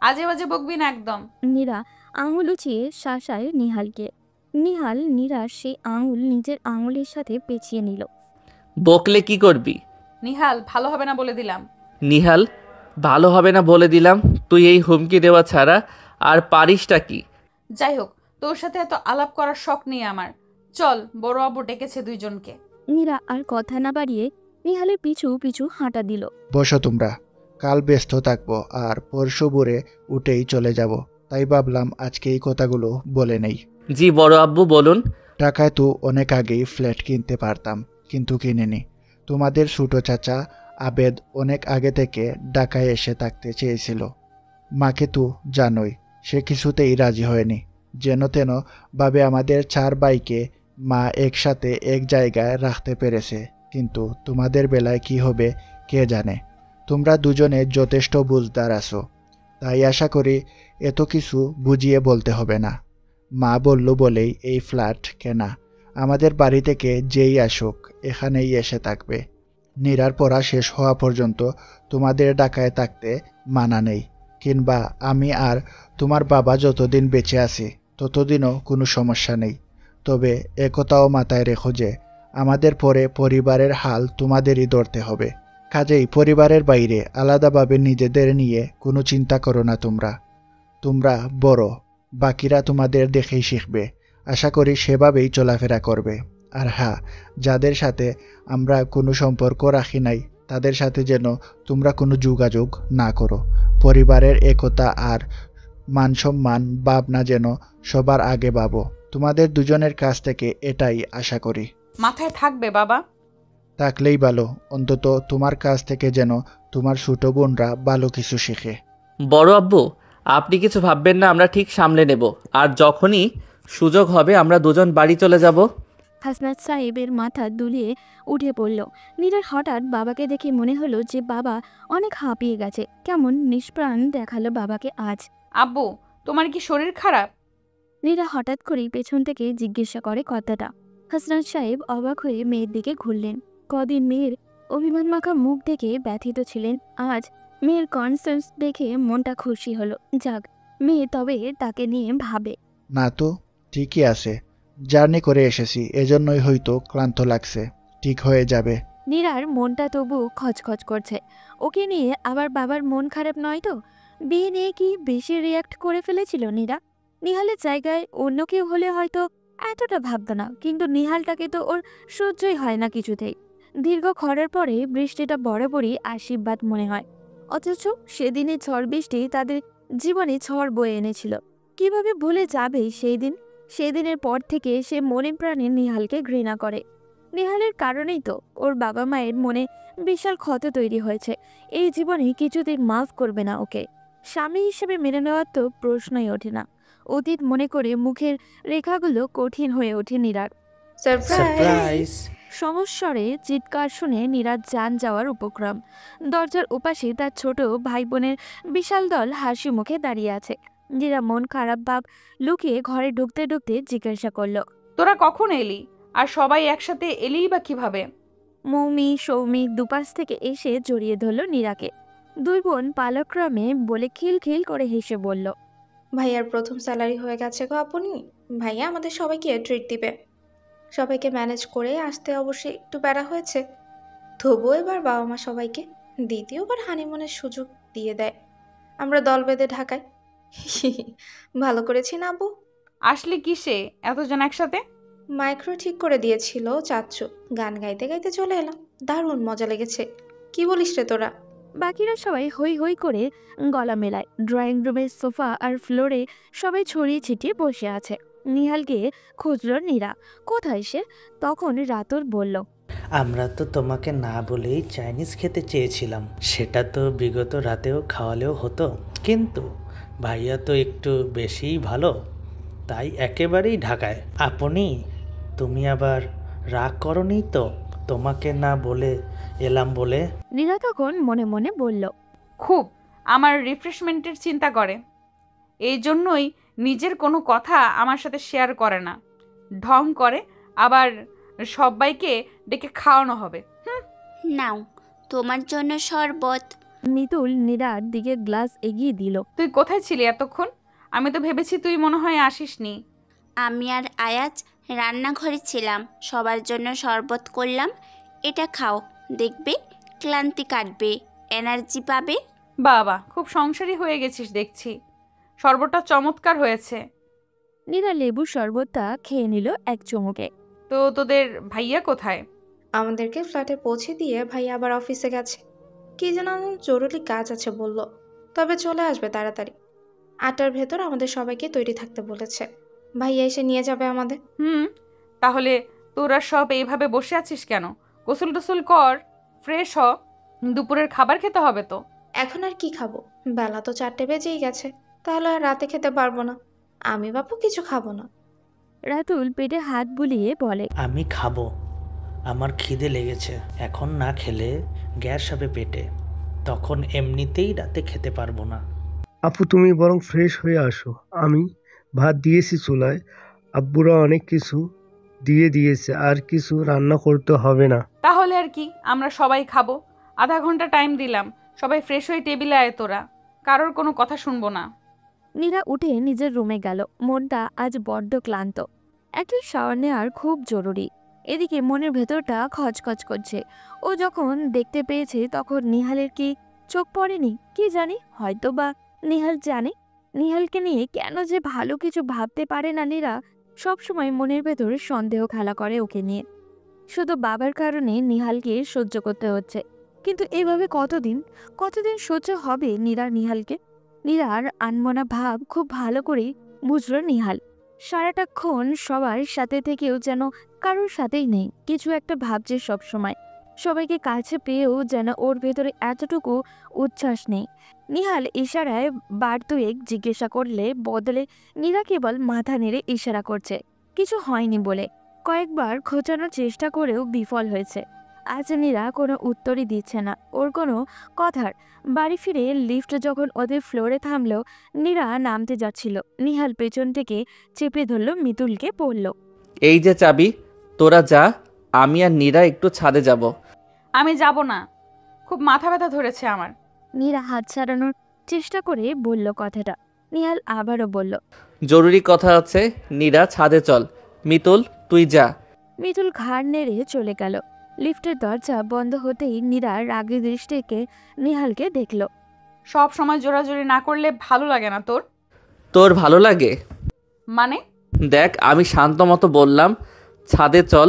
আজে বাজে বকবি না একদম। নীরা আঙুল উঁচিয়ে শাসায় নিহালকে। নিহাল নীরার সেই আঙুল নিজের আঙুলের সাথে পেঁচিয়ে নিল। বকলে কি করবি? নিহাল, ভালো হবে না বলে দিলাম। নিহাল, ভালো হবে না বলে দিলাম? তুই এই হুমকি দেওয়া ছাড়া আর পারিসটা কি? যাই হোক, তোর সাথে এত আলাপ করার শখ নেই আমার। চল, বড় আব্বু ডেকেছে দুইজনকে। নীরা আর কথা না বাড়িয়ে নিহালের পিছু পিছু হাঁটা দিল। বসো তোমরা, কাল ব্যস্ত থাকবো আর পরশু ভোরে উঠেই চলে যাব, তাই ভাবলাম আজকে এই কথাগুলো বলে নেই। জি বড় আব্বু, বলুন। টাকায় তো অনেক আগেই ফ্ল্যাট কিনতে পারতাম, কিন্তু কিনিনি। তোমাদের ছোট চাচা আবেদ অনেক আগে থেকে ঢাকায় এসে থাকতে চেয়েছিল। মাকে তো জানোই, সে কিছুতেই রাজি হয়নি। যেন তেন ভাবে আমাদের 4 ভাইকে মা একসাথে এক জায়গায় রাখতে পেরেছে, কিন্তু তোমাদের বেলায় কি হবে কে জানে। তোমরা দুজনে যথেষ্ট বুঝদার আছো, তাই আশা করি এত কিছু বুঝিয়ে বলতে হবে না। মা বলল বলেই এই ফ্ল্যাট কেনা। আমাদের বাড়ি থেকে যেই আসুক এখানেই এসে থাকবে। নীরার পড়া শেষ হওয়া পর্যন্ত তোমাদের ঢাকায় থাকতে মানা নেই, কিংবা আমি আর তোমার বাবা যতদিন বেঁচে আছি ততদিনও কোনো সমস্যা নেই। তবে একথাও মাথায় রেখো যে আমাদের পরে পরিবারের হাল তোমাদেরই ধরতে হবে। কাজেই পরিবারের বাইরে আলাদাভাবে নিজেদের নিয়ে কোনো চিন্তা করো না। তোমরা বড়, বাকিরা তোমাদের দেখেই শিখবে। আশা করি সেভাবেই চলাফেরা করবে। আর হ্যাঁ, যাদের সাথে আমরা কোনো সম্পর্ক রাখি নাই তাদের সাথে যেন তোমরা কোনো যোগাযোগ না করো। পরিবারের একতা আর মান সম্মান ভাবনা যেন সবার আগে ভাবো। তোমাদের দুজনের কাছ থেকে এটাই আশা করি। মাথায় থাকবে বাবা। থাকলেই ভালো, অন্তত তোমার কাছ থেকে যেন তোমার ছোট বোনরা ভালো কিছু শিখে। বড় আব্বু, আপনি কিছু ভাববেন না, আমরা ঠিক সামলে নেব। আর যখনই সুযোগ হবে আমরা দুজন বাড়ি চলে যাব। হাসনাত সাহেবের মাথা দুলিয়ে উঠে পড়ল। নীরার হঠাৎ বাবাকে দেখে মনে হলো যে বাবা অনেক হাঁপিয়ে গেছে। কেমন নিষ্প্রাণ দেখালো বাবাকে আজ। আব্বু, তোমার কি শরীর খারাপ? নীরা হঠাৎ করেই পেছন থেকে জিজ্ঞাসা করে কথাটা। হাসনাত সাহেব অবাক হয়ে মেয়ের দিকে ঘুরলেন। কদিন মেয়ের অভিমান মাখা মুখ দেখে ব্যথিত ছিলেন, আজ মেয়ের কনসার্ন দেখে মনটা খুশি হলো। যাক, মেয়ে তবে তাকে নিয়ে ভাবে না তো, ঠিকই আছে। জার্নি করে এসেছি, এজন্যই হয়তো ক্লান্ত লাগছে। ঠিক হয়ে যাবে। নীরার মনটা তবু খচখচ করছে। ওকে নিয়ে আবার বাবার মন খারাপ নয় তো? বিয়ে নিয়ে কি বেশি রিয়াক্ট করে ফেলেছিল নীরা? নিহালের জায়গায় অন্য কেউ হলে হয়তো এতটা ভাবতো না, কিন্তু নিহালটাকে তো ওর সহ্যই হয় না কিছুতেই। দীর্ঘ খরার পরে বৃষ্টিটা বরাবরই আশীর্বাদ মনে হয়, অথচ সেদিনে ঝড় বৃষ্টি তাদের জীবনে ঝড় বয়ে এনেছিল। কিভাবে ভুলে যাবে সেই দিন? সেই দিনের পর থেকে সে মনে প্রাণে নিহালকে ঘৃণা করে। নিহালের কারণেই তো ওর বাবা মায়ের মনে বিশাল ক্ষত তৈরি হয়েছে। এই জীবনে কিছুদিন মাফ করবে না ওকে। স্বামী হিসেবে মেনে নেওয়ার তো প্রশ্নই ওঠে না। অতীত মনে করে মুখের রেখাগুলো কঠিন হয়ে ওঠে নীরার। সারপ্রাইজ! সমস্বরে চিৎকার শুনে নীরার যান যাওয়ার উপক্রম। দরজার ওপাশে তার ছোট ভাই বোনের বিশাল দল হাসি মুখে দাঁড়িয়ে আছে। নীরা মন খারাপ ভাব লুকিয়ে ঘরে ঢুকতে ঢুকতে জিজ্ঞাসা করলো, তোরা কখন এলি? আর সবাই একসাথে এলিই বা কিভাবে? মৌমি সৌমি দুপাশ থেকে এসে জড়িয়ে ধরল নীরাকে। দুই বোন পালক্রমে বলে খিলখিল করে হেসে বলল, ভাইয়ার প্রথম স্যালারি হয়ে গেছে গো আপনি। ভাইয়া আমাদের সবাইকে ট্রিট দিবে। সবাইকে ম্যানেজ করে আসতে অবশ্যই একটু প্যারা হয়েছে, তবুও এবার বাবা মা সবাইকে দ্বিতীয়বার হানিমুনের সুযোগ দিয়ে দেয়। আমরা দল বেঁধে ঢাকায়। ভালো করেছি না আব্বু? আসলে কিসে এতজন একসাথে? মাইক্রো ঠিক করে দিয়েছিল চাচ্চু, গান গাইতে গাইতে চলে এলাম। দারুণ মজা লেগেছে। কি বলিস রে তোরা? বাকিরা সবাই হই হই করে গলা মেলায়। ড্রয়িং রুমের সোফা আর ফ্লোরে সবাই ছড়িয়ে ছিটিয়ে বসে আছে। নিহালকে খুঁজল নীরা, কোথায় সে? তখন রাতুর বলল, আমরা তো তোমাকে না বলেই চাইনিজ খেতে চেয়েছিলাম। সেটা তো বিগত রাতেও খাওয়ালেও হতো, কিন্তু ভাইয়া তো একটু বেশিই ভালো, তাই একেবারেই ঢাকায়। আপনি তুমি আবার রাগ করনি তো তোমাকে না বলে এলাম বলে? নীরা তখন মনে মনে বলল, খুব আমার রিফ্রেশমেন্টের চিন্তা করে, এই জন্যই নিজের কোনো কথা আমার সাথে শেয়ার করে না। ঢং করে, আবার সবাইকে ডেকে খাওয়ানো হবে। নাও তোমার জন্য শরবত। মিতুল নীরার দিকে গ্লাস এগিয়ে দিল। তুই কোথায় ছিলি এতক্ষণ? আমি তো ভেবেছি তুই মনে হয় আসিসনি। আমি আর আয়াজ রান্নাঘরে ছিলাম, সবার জন্য শরবত করলাম। এটা খাও, দেখবে ক্লান্তি কাটবে, এনার্জি পাবে। বাবা, খুব সংসারী হয়ে গেছিস দেখছি। শরবতটা চমৎকার হয়েছে। নীরা লেবুর শরবতটা খেয়ে নিল এক চুমুকে। তো তোদের ভাইয়া কোথায়? আমাদেরকে ফ্ল্যাটে পৌঁছে দিয়ে ভাইয়া আবার অফিসে গেছে। কি যেন জরুরি কাজ আছে বলল, তবে চলে আসবে তাড়াতাড়ি। 8টার ভেতর আমাদের সবাইকে তৈরি থাকতে বলেছে। ভাইয়া এসে নিয়ে যাবে আমাদের। তাহলে তোরা সব এইভাবে বসে আছিস কেন? গোসল টোসল কর, ফ্রেশ হ, দুপুরের খাবার খেতে হবে তো। এখন আর কি খাবো? বেলা তো 4টে বেজেই গেছে, তাহলে আর রাতে খেতে পারবো না। আমি বাপু কিছু খাবো না। রাতুল পেটে হাত বুলিয়ে বলে, আমি খাবো, আমার খিদে লেগেছে। এখন না খেলে গ্যাস হবে পেটে, তখন এমনিতেই রাতে খেতে পারবো না। আপু তুমি বরং ফ্রেশ হয়ে আসো, আমি ভাত দিয়েছি চুলায়, আব্বুরা অনেক কিছু দিয়ে দিয়েছে, আর কিছু রান্না করতে হবে না। তাহলে আর কি, আমরা সবাই খাবো। আধা ঘন্টা টাইম দিলাম, সবাই ফ্রেশ হয়ে টেবিলে আয় তোরা, কারোর কোনো কথা শুনবো না। নীরা উঠে নিজের রুমে গেল। মনটা আজ বড্ড ক্লান্ত, একটা শাওয়ার নেওয়ার খুব জরুরি। এদিকে মনের ভেতরটা খচখচ করছে। ও যখন দেখতে পেয়েছে তখন নিহালের কি চোখ পড়েনি কি জানি, হয়তো বা নিহাল জানে। নিহালকে নিয়ে কেন যে ভালো কিছু ভাবতে পারে না নীরা, সবসময় মনের ভেতরে সন্দেহ খেলা করে ওকে নিয়ে। শুধু বাবার কারণে নিহালকে সহ্য করতে হচ্ছে, কিন্তু এভাবে কতদিন সহ্য হবে নিহালকে? নীরার আনমনা ভাব খুব ভালো করেই বুঝল নিহাল। সারাটাক্ষণ সবার সাথে থেকেও যেন কারোর সাথেই নেই, কিছু একটা ভাবছে সবসময়। সবাইকে কাছে পেয়েও যেন ওর ভেতরে এতটুকু উচ্ছ্বাস নেই। নিহাল ইশারায় বার দুয়েক জিজ্ঞাসা করলে বদলে নীরা কেবল মাথা নেড়ে ইশারা করছে, কিছু হয়নি বলে। কয়েকবার খোঁচানোর চেষ্টা করেও বিফল হয়েছে। আজ নীরা কোনো উত্তরই দিচ্ছে না ওর কোনো কথার। বাড়ি ফিরে লিফট যখন ওদের ফ্লোরে থামলো, নীরা নামতে যাচ্ছিল, নিহাল পেছন থেকে চেপে ধরল মিতুলকে, বলল, এই যে চাবি, তোরা যা, আমি আর নীরা একটু ছাদে যাব। আমি যাব না, খুব মাথা ব্যথা ধরেছে আমার। নীরা হাত ছাড়ানোর চেষ্টা করে বলল কথাটা। নিহাল আবারও বলল, জরুরি কথা আছে, নীরা ছাদে চল। মিতুল তুই যা। মিতুল ঘাড় নেড়ে চলে গেল। লিফটের দরজা বন্ধ হতেই নীরা রাগী দৃষ্টিকে নিহালকে দেখল। সব সময় জোরাজোরি না করলে ভালো লাগে না তোর? তোর ভালো লাগে মানে? দেখ, আমি শান্ত মতো বললাম ছাদে চল,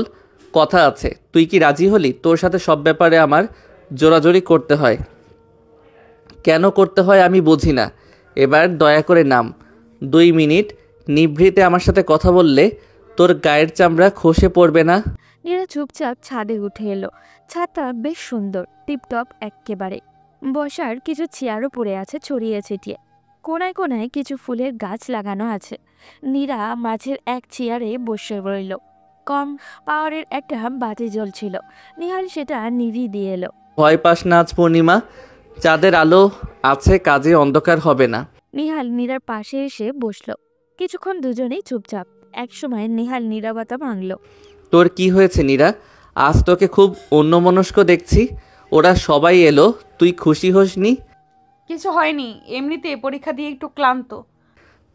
কথা আছে। তুই কি রাজি হলি? তোর সাথে সব ব্যাপারে আমার জোরাজোরি করতে হয়। কেন করতে হয় আমি বুঝি না। এবার দয়া করে নাম। 2 মিনিট নিভৃতে আমার সাথে কথা বললে তোর গায়ের চামড়া খসে পড়বে না? নীরা চুপচাপ ছাদে উঠে এলো। ছাদটা বেশ সুন্দর, টিপটপ এক্কেবারে। বসার কিছু চেয়ারও পড়ে আছে ছড়িয়ে ছিটিয়ে। কোনায় কোনায় কিছু ফুলের গাছ লাগানো আছে। নীরা মাঝের এক চেয়ারে বসে রইল। কম পাওয়ারের একটা বাতি জ্বলছিল। নিহাল সেটা নিভিয়ে দিয়ে এলো। ভয় পাস না, আজ পূর্ণিমা, চাঁদের আলো আছে, কাজে অন্ধকার হবে না। নিহাল নীরার পাশে এসে বসলো। কিছুক্ষণ দুজনেই চুপচাপ। একসময় নিহাল নীরবতা ভাঙল। তোর কি হয়েছে নীরা? আজ তোকে খুব অন্যমনস্ক দেখছি। ওরা সবাই এলো, তুই খুশি হোসনি? কিছু হয়নি, এমনিতে পরীক্ষা দিয়ে একটু ক্লান্ত।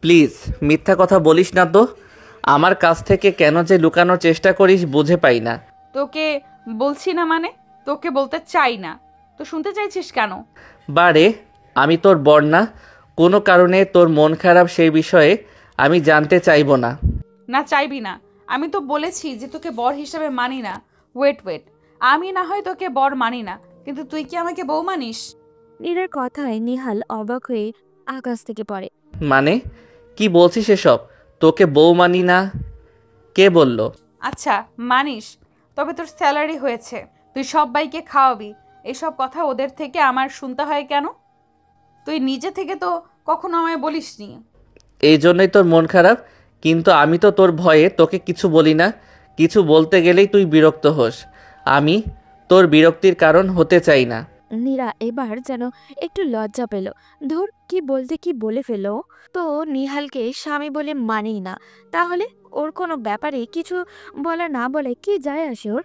প্লিজ মিথ্যা কথা বলিস না তো। আমার কাছ থেকে কেন যে লুকানোর চেষ্টা করিস বুঝে পাই না। তোকে বলছি না মানে? তোকে বলতে চাই না তো শুনতে চাইছিস কেন? বারে, আমি তোর বর না, কোনো কারণে তোর মন খারাপ সেই বিষয়ে আমি জানতে চাইবো না। না চাইবি না? আমি তো বলেছি যে তোকে বর হিসেবে মানি না। ওয়েট, আমি না হয় তোকে বর মানি না, কিন্তু তুই কি আমাকে বউ মানিস? নীরার কথায় নিহাল অবাক হয়ে আকাশ থেকে পড়ে। মানে কি বলছিস এসব? তোকে বউ মানি না কে বলল? আচ্ছা মানিস, তবে তোর স্যালারি হয়েছে, তুই সবাইকে খাওয়াবি, এসব কথা ওদের থেকে আমার শুনতে হয় কেন? তুই নিজে থেকে তো কখনো আমায় বলিসনি। এই জন্যই তোর মন খারাপ? কিন্তু আমি তো তোর ভয়ে তোকে কিছু বলি না। কিছু বলতে গেলেই তুই বিরক্ত হোস। আমি তোর বিরক্তির কারণ হতে চাই না। নীরা এবার যেন একটু লজ্জা পেল। ধুর, কি বলতে কি বলে ফেলো। তো নিহালকে স্বামী বলে মানেই না, তাহলে ওর কোনো ব্যাপারে কিছু বলা না বলে কি যায় আসে ওর।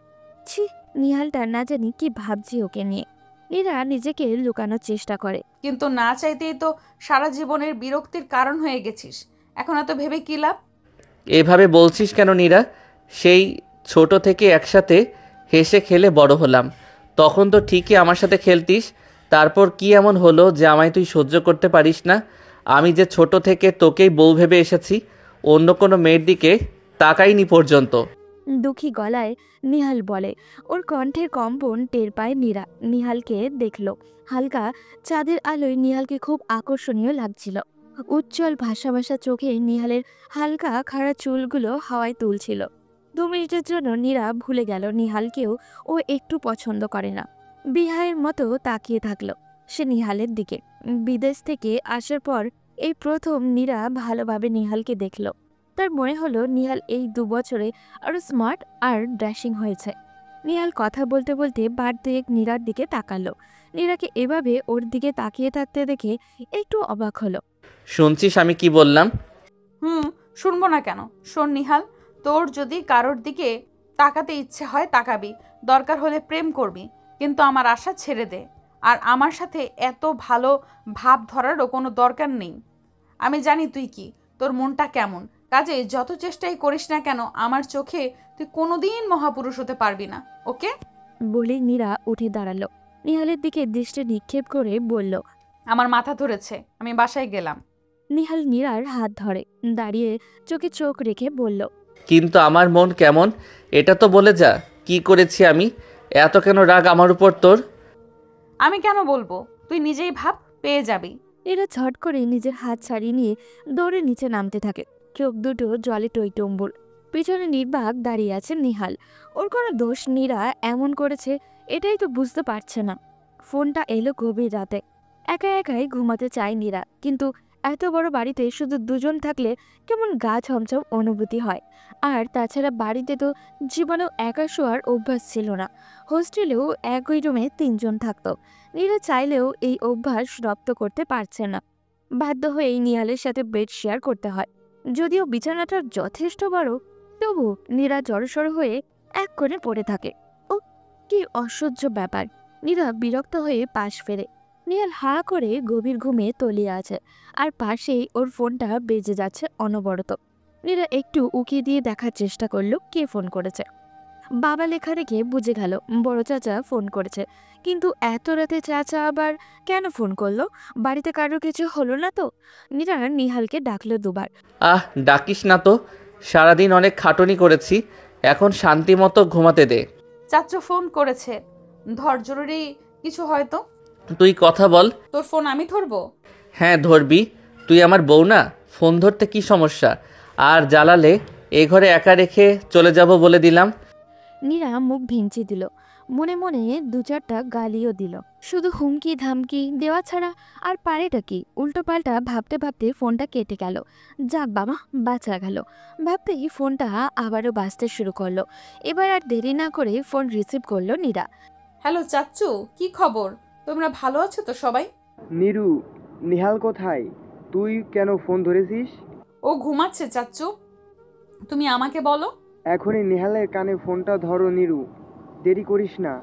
ছি, নিহালটা না জানি কি ভাবছি ওকে নিয়ে। নীরা নিজেকে লুকানোর চেষ্টা করে। কিন্তু না চাইতেই তো সারা জীবনের বিরক্তির কারণ হয়ে গেছিস, এখন এত ভেবে কি লাভ? এভাবে বলছিস কেন নীরা? সেই ছোট থেকে একসাথে হেসে খেলে বড় হলাম, তখন তো ঠিকই আমার সাথে খেলতিস। তারপর কি এমন হলো যে আমায় তুই সহ্য করতে পারিস না? আমি যে ছোট থেকে তোকেই বউ ভেবে এসেছি, অন্য কোনো মেয়ের দিকে তাকাইনি পর্যন্ত। দুঃখী গলায় নিহাল বলে। ওর কণ্ঠের কম্পন টের পায় নীরা। নিহালকে দেখলো। হালকা চাঁদের আলোয় নিহালকে খুব আকর্ষণীয় লাগছিল। উজ্জ্বল ভাসা ভাসা চোখে নিহালের হালকা খাড়া চুলগুলো হাওয়ায় তুলছিল। 2 মিনিটের জন্য নীরা ভুলে গেল নিহালকেও ও একটু পছন্দ করে না। বিহায়ের মতো তাকিয়ে থাকলো সে নিহালের দিকে। বিদেশ থেকে আসার পর এই প্রথম নীরা ভালোভাবে নিহালকে দেখলো। তার মনে হলো নিহাল এই 2 বছরে আরো স্মার্ট আর ড্রেসিং হয়েছে। নিহাল কথা বলতে বলতে বার দুয়েক নীরার দিকে তাকালো। নীরাকে এভাবে ওর দিকে তাকিয়ে থাকতে দেখে একটু অবাক হলো। শুনছিস আমি কি বললাম? শুনবো না কেন? শোন নিহাল, তোর যদি কারোর দিকে তাকাতে ইচ্ছে হয় তাকাবি, দরকার হলে প্রেম করবি, কিন্তু আমার আশা ছেড়ে দে। আর আমার সাথে এত ভালো ভাব ধরারও কোনো দরকার নেই। আমি জানি তুই কি, তোর মনটা কেমন। কাজে যত চেষ্টাই করিস না কেন, আমার চোখে তুই কোনোদিন মহাপুরুষ হতে পারবি না, ওকে? বলে নীরা উঠে দাঁড়ালো। নিহালের দিকে দৃষ্টি নিক্ষেপ করে বলল, আমার মাথা ধরেছে, আমি বাসায় গেলাম। নিহাল নীরার হাত ধরে দাঁড়িয়ে চোখে চোখ রেখে বলল, কিন্তু আমার মন কেমন এটা তো বলে যা। কি করেছি আমি? এত কেন রাগ আমার উপর তোর? আমি কেন বলবো? তুই নিজেই ভাব, পেয়ে যাবি। এরা ঝট করে নিজের হাত ছাড়িয়ে নিয়ে দৌড়ে নিচে নামতে থাকে। চোখ দুটো জলে টইটম্বুর। পিছনে নির্বাক দাঁড়িয়ে আছে নিহাল। ওর কোনো দোষ নীরা এমন করেছে এটাই তো বুঝতে পারছে না। ফোনটা এলো গভীর রাতে। একা একাই ঘুমাতে চায় নীরা, কিন্তু এত বড় বাড়িতে শুধু দুজন থাকলে কেমন গা ছমছম অনুভূতি হয়। আর তাছাড়া বাড়িতে তো জীবনেও একা শোয়ার অভ্যাস ছিল না। হোস্টেলেও একই রুমে 3 জন থাকতো। নীরা চাইলেও এই অভ্যাস রপ্ত করতে পারছে না। বাধ্য হয়েই নিহালের সাথে বেড শেয়ার করতে হয়। যদিও বিছানাটা যথেষ্ট বড়, তবু নীরা জড়সড় হয়ে এক কোণে পড়ে থাকে। ও কি অসহ্য ব্যাপার! নীরা বিরক্ত হয়ে পাশ ফেরে। নিহাল হা করে গভীর ঘুমে তলিয়ে আছে, আর পাশেই ওর ফোনটা বেজে যাচ্ছে অনবরত। নীরা একটু উকি দিয়ে দেখার চেষ্টা করলো কে ফোন করেছে। বাবা লেখা রেখে বুঝে গেল বড় চাচা ফোন করেছে। কিন্তু এত রাতে চাচা আবার কেন ফোন করলো? বাড়িতে কারোর কিছু হলো না তো? নীরা নিহালকে ডাকলো 2 বার। ডাকিস না তো, সারাদিন অনেক খাটুনি করেছি, এখন শান্তি মতো ঘুমাতে দে। চাচু ফোন করেছে, ধর, জরুরি কিছু হয়তো। তুই কথা বল। তোর ফোন আমি ধরবো? হ্যাঁ ধরবি, তুই আমার বউ না? ফোন ধরতে কি সমস্যা? আর জ্বালালে এ ঘরে একা রেখে চলে যাব বলে দিলাম। নীরা মুখ ভেঙচি দিল, মনে মনে 2-4টা গালিও দিল। শুধু হুমকি ধামকি দেওয়া ছাড়া আর পারেটা কি? উল্টো পাল্টা ভাবতে ভাবতে ফোনটা কেটে গেল। যাক বাবা, বাঁচা গেল ভাবতেই ফোনটা আবারও বাজতে শুরু করলো। এবার আর দেরি না করে ফোন রিসিভ করলো নীরা। হ্যালো চাচ্চু, কি খবর? তোমরা ভালো আছো তো সবাই? নীরু, নিহাল কোথায়? তুই কেন ফোন ধরেছিস? ও ঘুমাচ্ছে চাচ্চু, তুমি আমাকে বলো। এখনই নিহালের কানে ফোনটা ধরো নীরু, দেরি করিস না।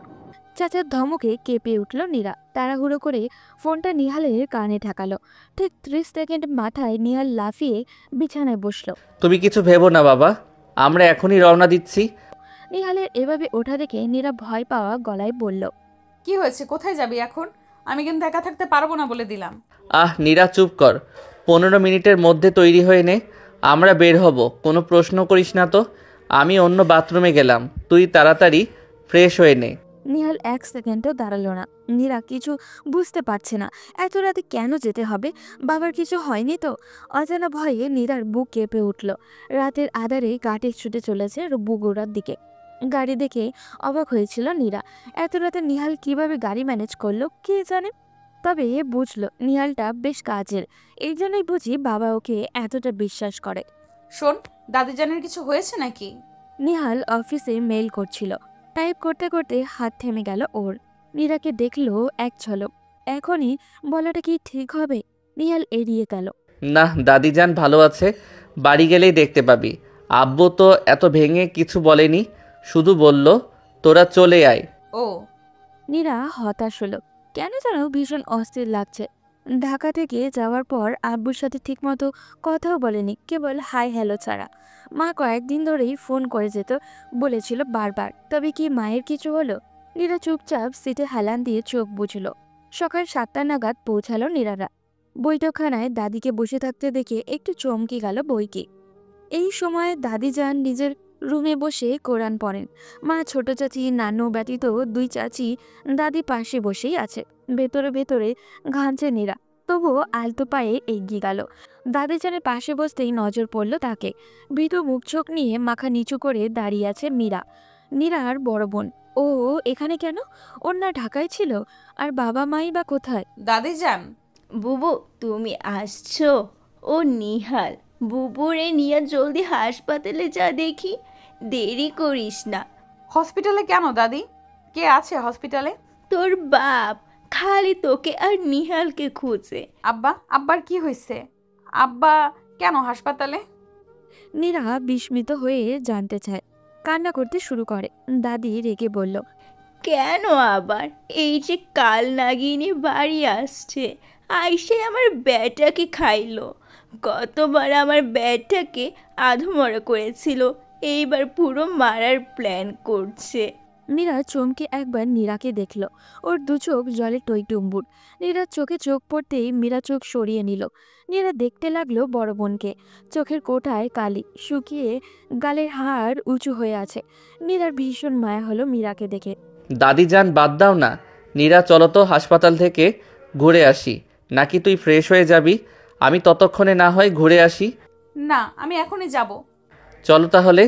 চাচার ধমকে কেঁপে উঠল নীরা। তাড়াহুড়ো করে ফোনটা নিহালের কানে ঠেকালো। ঠিক 30 সেকেন্ড মাথায় নিহাল লাফিয়ে বিছানায় বসলো। তুমি কিছু ভেবো না বাবা, আমরা এখনই রওনা দিচ্ছি। নিহালের এভাবে ওঠা দেখে নীরা ভয় পাওয়া গলায় বলল, কি হয়েছে? কোথায় যাবি এখন? আমি কিন্তু একা থাকতে পারবো না বলে দিলাম। নীরা চুপ কর, 15 মিনিটের মধ্যে তৈরি হয়ে নে, আমরা বের হব। কোনো প্রশ্ন করিস না তো। আমি অন্য বাথরুমে গেলাম, তুই তাড়াতাড়ি ফ্রেশ হয়ে নে। নিহাল 1 সেকেন্ডও দাঁড়ালো না। নীরা কিছু বুঝতে পারছে না এত রাতে কেন যেতে হবে। বাবার কিছু হয়নি তো? অজানা ভয়ে নীরার বুক কেঁপে উঠল। রাতের আধারে গাড়ি ছুটে চলেছে বগুড়ার দিকে। গাড়ি দেখে অবাক হয়েছিল নীরা। এত রাতে নিহাল কিভাবে গাড়ি ম্যানেজ করলো কে জানে। তবে বুঝলো নিহালটা বেশ কাজের, এই জন্যই বুঝি বাবা ওকে এতটা বিশ্বাস করে। শোন, দাদিজানের কিছু হয়েছে নাকি? নিহাল অফিসে মেল করছিল। টাইপ করতে করতে হাত থেমে গেল ওর। নীরাকে দেখলো এক ঝলক। এখনই বলাটা কি ঠিক হবে? নিহাল এড়িয়ে গেল। না, দাদিজান ভালো আছে, বাড়ি গেলেই দেখতে পাবি। আব্বু তো এত ভেঙে কিছু বলেনি, শুধু বলল তোরা চলে আয়। ও নীরা হতাশ হলো। কেন যেন ভীষণ অস্থির লাগছে। ঢাকা থেকে যাওয়ার পর আব্বুর সাথে ঠিকমতো কথাও বলেনি, কেবল হাই হ্যালো ছাড়া। মা কয়েকদিন ধরেই ফোন করে যেত বলেছিল বারবার। তবে কি মায়ের কিছু হলো? নীরা চুপচাপ সিটে হেলান দিয়ে চোখ বুঝল। সকাল 7টা নাগাদ পৌঁছালো নীরারা। বৈঠকখানায় দাদিকে বসে থাকতে দেখে একটু চমকে গেল বইকে। এই সময় দাদি যান নিজের রুমে বসে কোরআন পড়েন। মা, ছোট চাচি, নানু ব্যতীত 2 চাচি দাদি পাশে বসেই আছে। ভেতরে ভেতরে ঘামছে নীরা, তবুও আলতো পায়ে এগিয়ে গেল। দাদি জানের পাশে বসতেই নজর পড়ল তাকে। ভীতু মুখ চোখ নিয়ে মাথা নিচু করে দাঁড়িয়ে আছে মীরা, নীরার বড় বোন। ও এখানে কেন? ওর না ঢাকায় ছিল? আর বাবা মাই বা কোথায়? দাদি যান। বুবু তুমি আসছো? ও নিহাল, বুবুরে নিয়ে জলদি হাসপাতালে যা দেখি, দেরি করিস না। হসপিটালে কেন দাদি? কে আছে হসপিটালে? তোর বাপ খালি তোকে আর নিহালকে খুঁজে। আব্বার কি হয়েছে? আব্বা কেন হাসপাতালে? নীরা বিস্মিত হয়ে জানতে চায়, কান্না করতে শুরু করে। দাদি রেগে বলল, কেন আবার? এই যে কাল নাগিনী বাড়ি আসছে, আইসে আমার ব্যাটাকে খাইলো। গতবার আমার ব্যাটাকে আধমরা করেছিল, এইবার পুরো মারার প্ল্যান করছে। নীরা চমকে একবার নীরাকে দেখল। ওর 2 চোখ জলে টইটুম্বুর। নীরার চোখে চোখ পড়তেই মীরা চোখ সরিয়ে নিল। নীরা দেখতে লাগলো বড় বোনকে। চোখের কোটায় কালি শুকিয়ে, গালের হাড় উঁচু হয়ে আছে। নীরার ভীষণ মায়া হলো মীরাকে দেখে। দাদি যান বাদ দাও না, নীরা চলো তো হাসপাতাল থেকে ঘুরে আসি। নাকি তুই ফ্রেশ হয়ে যাবি? আমি ততক্ষণে না হয় ঘুরে আসি। না, আমি এখনই যাব। চলো তাহলে।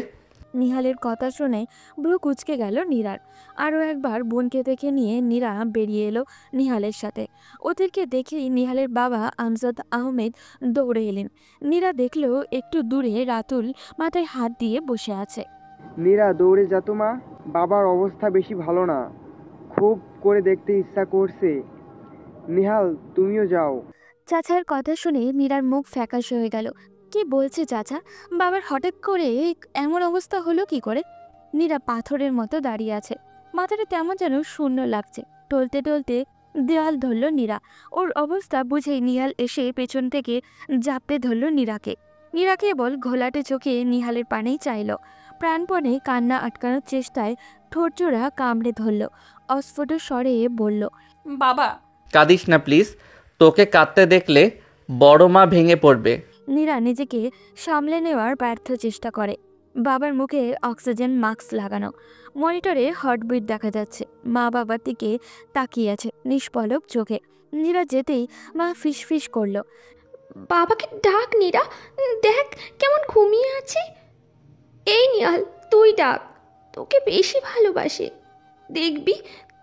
নিহালের কথা শুনে ব্রু কুঁচকে গেল নীরার। আরও একবার বোনকে দেখে নিয়ে নীরা বেরিয়ে এলো নিহালের সাথে। ওদেরকে দেখেই নিহালের বাবা আমজাদ আহমেদ দৌড়ে এলেন। নীরা দেখলো একটু দূরে রাতুল মাথায় হাত দিয়ে বসে আছে। নীরা দৌড়ে যা তো মা, বাবার অবস্থা বেশি ভালো না, খুব করে দেখতে ইচ্ছা করছে। নিহাল তুমিও যাও। চাচার কথা শুনে নীরার মুখ ফ্যাকাশে হয়ে গেল। কি বলছে চাচা? বাবার হঠাৎ করে এমন অবস্থা হলো কি করে? নীরা পাথরের মতো দাঁড়িয়ে আছে। মাথাটা কেমন যেন শূন্য লাগছে। টলতে টলতে দেওয়াল ধরল নীরা। ওর অবস্থা বুঝেই নিহাল এসে পেছন থেকে জাপটে ধরল নীরাকে। নীরা কেবল ঘোলাটে চোখে নিহালের পানেই চাইল। প্রাণপণে কান্না আটকানোর চেষ্টায় ঠোঁটজোড়া কামড়ে ধরল। অস্ফুট স্বরে বলল, বাবা। কাঁদিস না প্লিজ, তোকে কাঁদতে দেখলে বড় মা ভেঙে পড়বে। নীরা নিজেকে সামলে নেওয়ার ব্যর্থ চেষ্টা করে। বাবার মুখে অক্সিজেন মাস্ক লাগানো। মনিটরে হার্টবিট দেখা যাচ্ছে। মা বাবার দিকে তাকিয়ে আছে নিষ্পলক চোখে। নীরা যেতেই মা ফিসফিস করলো, বাবাকে ডাক নীরা, দেখ কেমন ঘুমিয়ে আছে। এই নিহাল, তুই ডাক, তোকে বেশি ভালোবাসে, দেখবি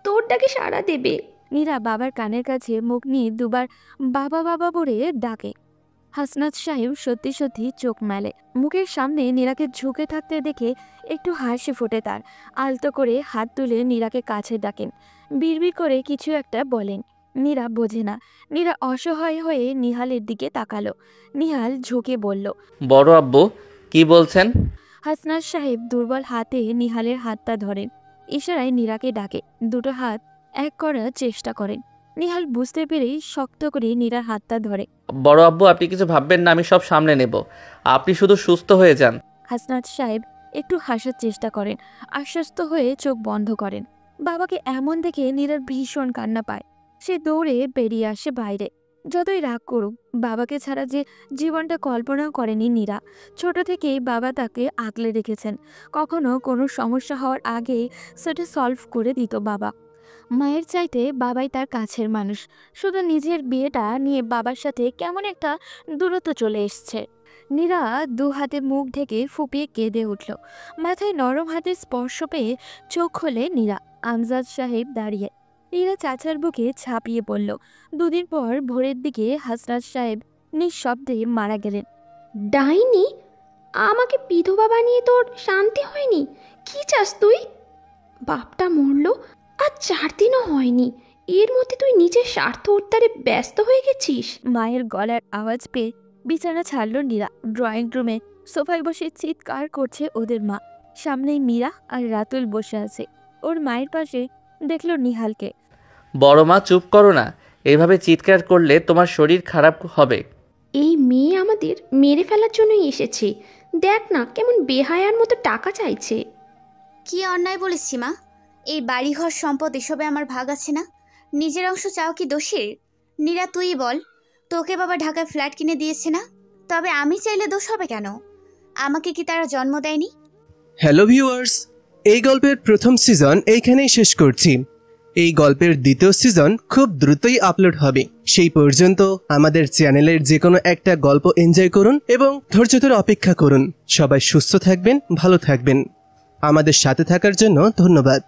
তোর ডাকে সাড়া দেবে। নীরা বাবার কানের কাছে মুখ নিয়ে দুবার বাবা বাবা বলে ডাকে। হাসনাত সাহেব সত্যি সত্যি চোখ মেলে। মুখের সামনে নীরাকে ঝুঁকে থাকতে দেখে একটু হাসি ফোটে তার। আলতো করে হাত তুলে নীরাকে কাছে ডাকেন। বিড়বিড় করে কিছু একটা বলেন। নীরা বোঝে না। নীরা অসহায় হয়ে নিহালের দিকে তাকালো। নিহাল ঝুঁকে বলল, বড় আব্বু কি বলছেন? হাসনাত সাহেব দুর্বল হাতে নিহালের হাতটা ধরেন। ইশারায় নীরাকে ডাকে। 2টো হাত এক করার চেষ্টা করেন। নিহাল বুঝতে পেরেই শক্ত করে নীরার হাতটা ধরে। বড় আব্বু আপনি কিছু ভাববেন না, আমি সব সামলে নেব, আপনি শুধু সুস্থ হয়ে যান। হাসনাত সাহেব একটু হাসার চেষ্টা করেন। আশ্বস্ত হয়ে চোখ বন্ধ করেন। বাবাকে এমন দেখে নীরার ভীষণ কান্না পায়। সে দৌড়ে বেরিয়ে আসে বাইরে। যতই রাগ করুক, বাবাকে ছাড়া যে জীবনটা কল্পনাও করেনি নীরা। ছোট থেকেই বাবা তাকে আগলে রেখেছেন। কখনো কোনো সমস্যা হওয়ার আগে সেটা সলভ করে দিত বাবা। মায়ের চাইতে বাবাই তার কাছের মানুষ। শুধু নিজের বিয়েটা নিয়ে বাবার সাথে কেমন একটা দূরত্ব চলে এসছে। নীরা 2 হাতে মুখ ঢেকে ফুপিয়ে কেঁদে উঠল। মাথায় নরম হাতের স্পর্শ পেয়ে চোখ খোলে নীরা। আমজাদ সাহেব দাঁড়িয়ে। নীরা চাচার বুকে ছাপিয়ে পড়ল। 2 দিন পর ভোরের দিকে হাসনাত সাহেব নিঃশব্দে মারা গেলেন। ডাইনি, আমাকে বিধবা বানিয়ে তোর শান্তি হয়নি? কি চাস তুই? বাপটা মরল আর 4 দিনও হয়নি, এর মধ্যে তুই নিজের স্বার্থ উদ্ধারে ব্যস্ত হয়ে গেছিস। মায়ের গলার আওয়াজ পেয়ে বিছানা ছাড়ল নীরা। ড্রয়িং রুমে সোফায় বসে চিৎকার করছে ওদের মা। সামনেই মীরা আর রাতুল বসে আছে। ওর মায়ের পাশে দেখলো নিহালকে। বড় মা চুপ করো না, এইভাবে চিৎকার করলে তোমার শরীর খারাপ হবে। এই মেয়ে আমাদের মেরে ফেলার জন্যই এসেছে। দেখ না কেমন বেহায়ার মতো টাকা চাইছে। কি অন্যায় বলেছি মা? এই বাড়িঘর সম্পদ এসবে আমার ভাগ আছে না? নিজের অংশ চাও কি দোষের? নীরা তুই বল, তোকে বাবা ঢাকায় ফ্ল্যাট কিনে দিয়েছে না? তবে আমি চাইলে দোষ হবে কেন? আমাকে কি তারা জন্ম দেয়নি? হ্যালো ভিউয়ার্স, এই গল্পের প্রথম সিজন এইখানেই শেষ করছি। এই গল্পের দ্বিতীয় সিজন খুব দ্রুতই আপলোড হবে। সেই পর্যন্ত আমাদের চ্যানেলের যে কোনো একটা গল্প এনজয় করুন এবং ধৈর্য ধরে অপেক্ষা করুন। সবাই সুস্থ থাকবেন, ভালো থাকবেন। আমাদের সাথে থাকার জন্য ধন্যবাদ।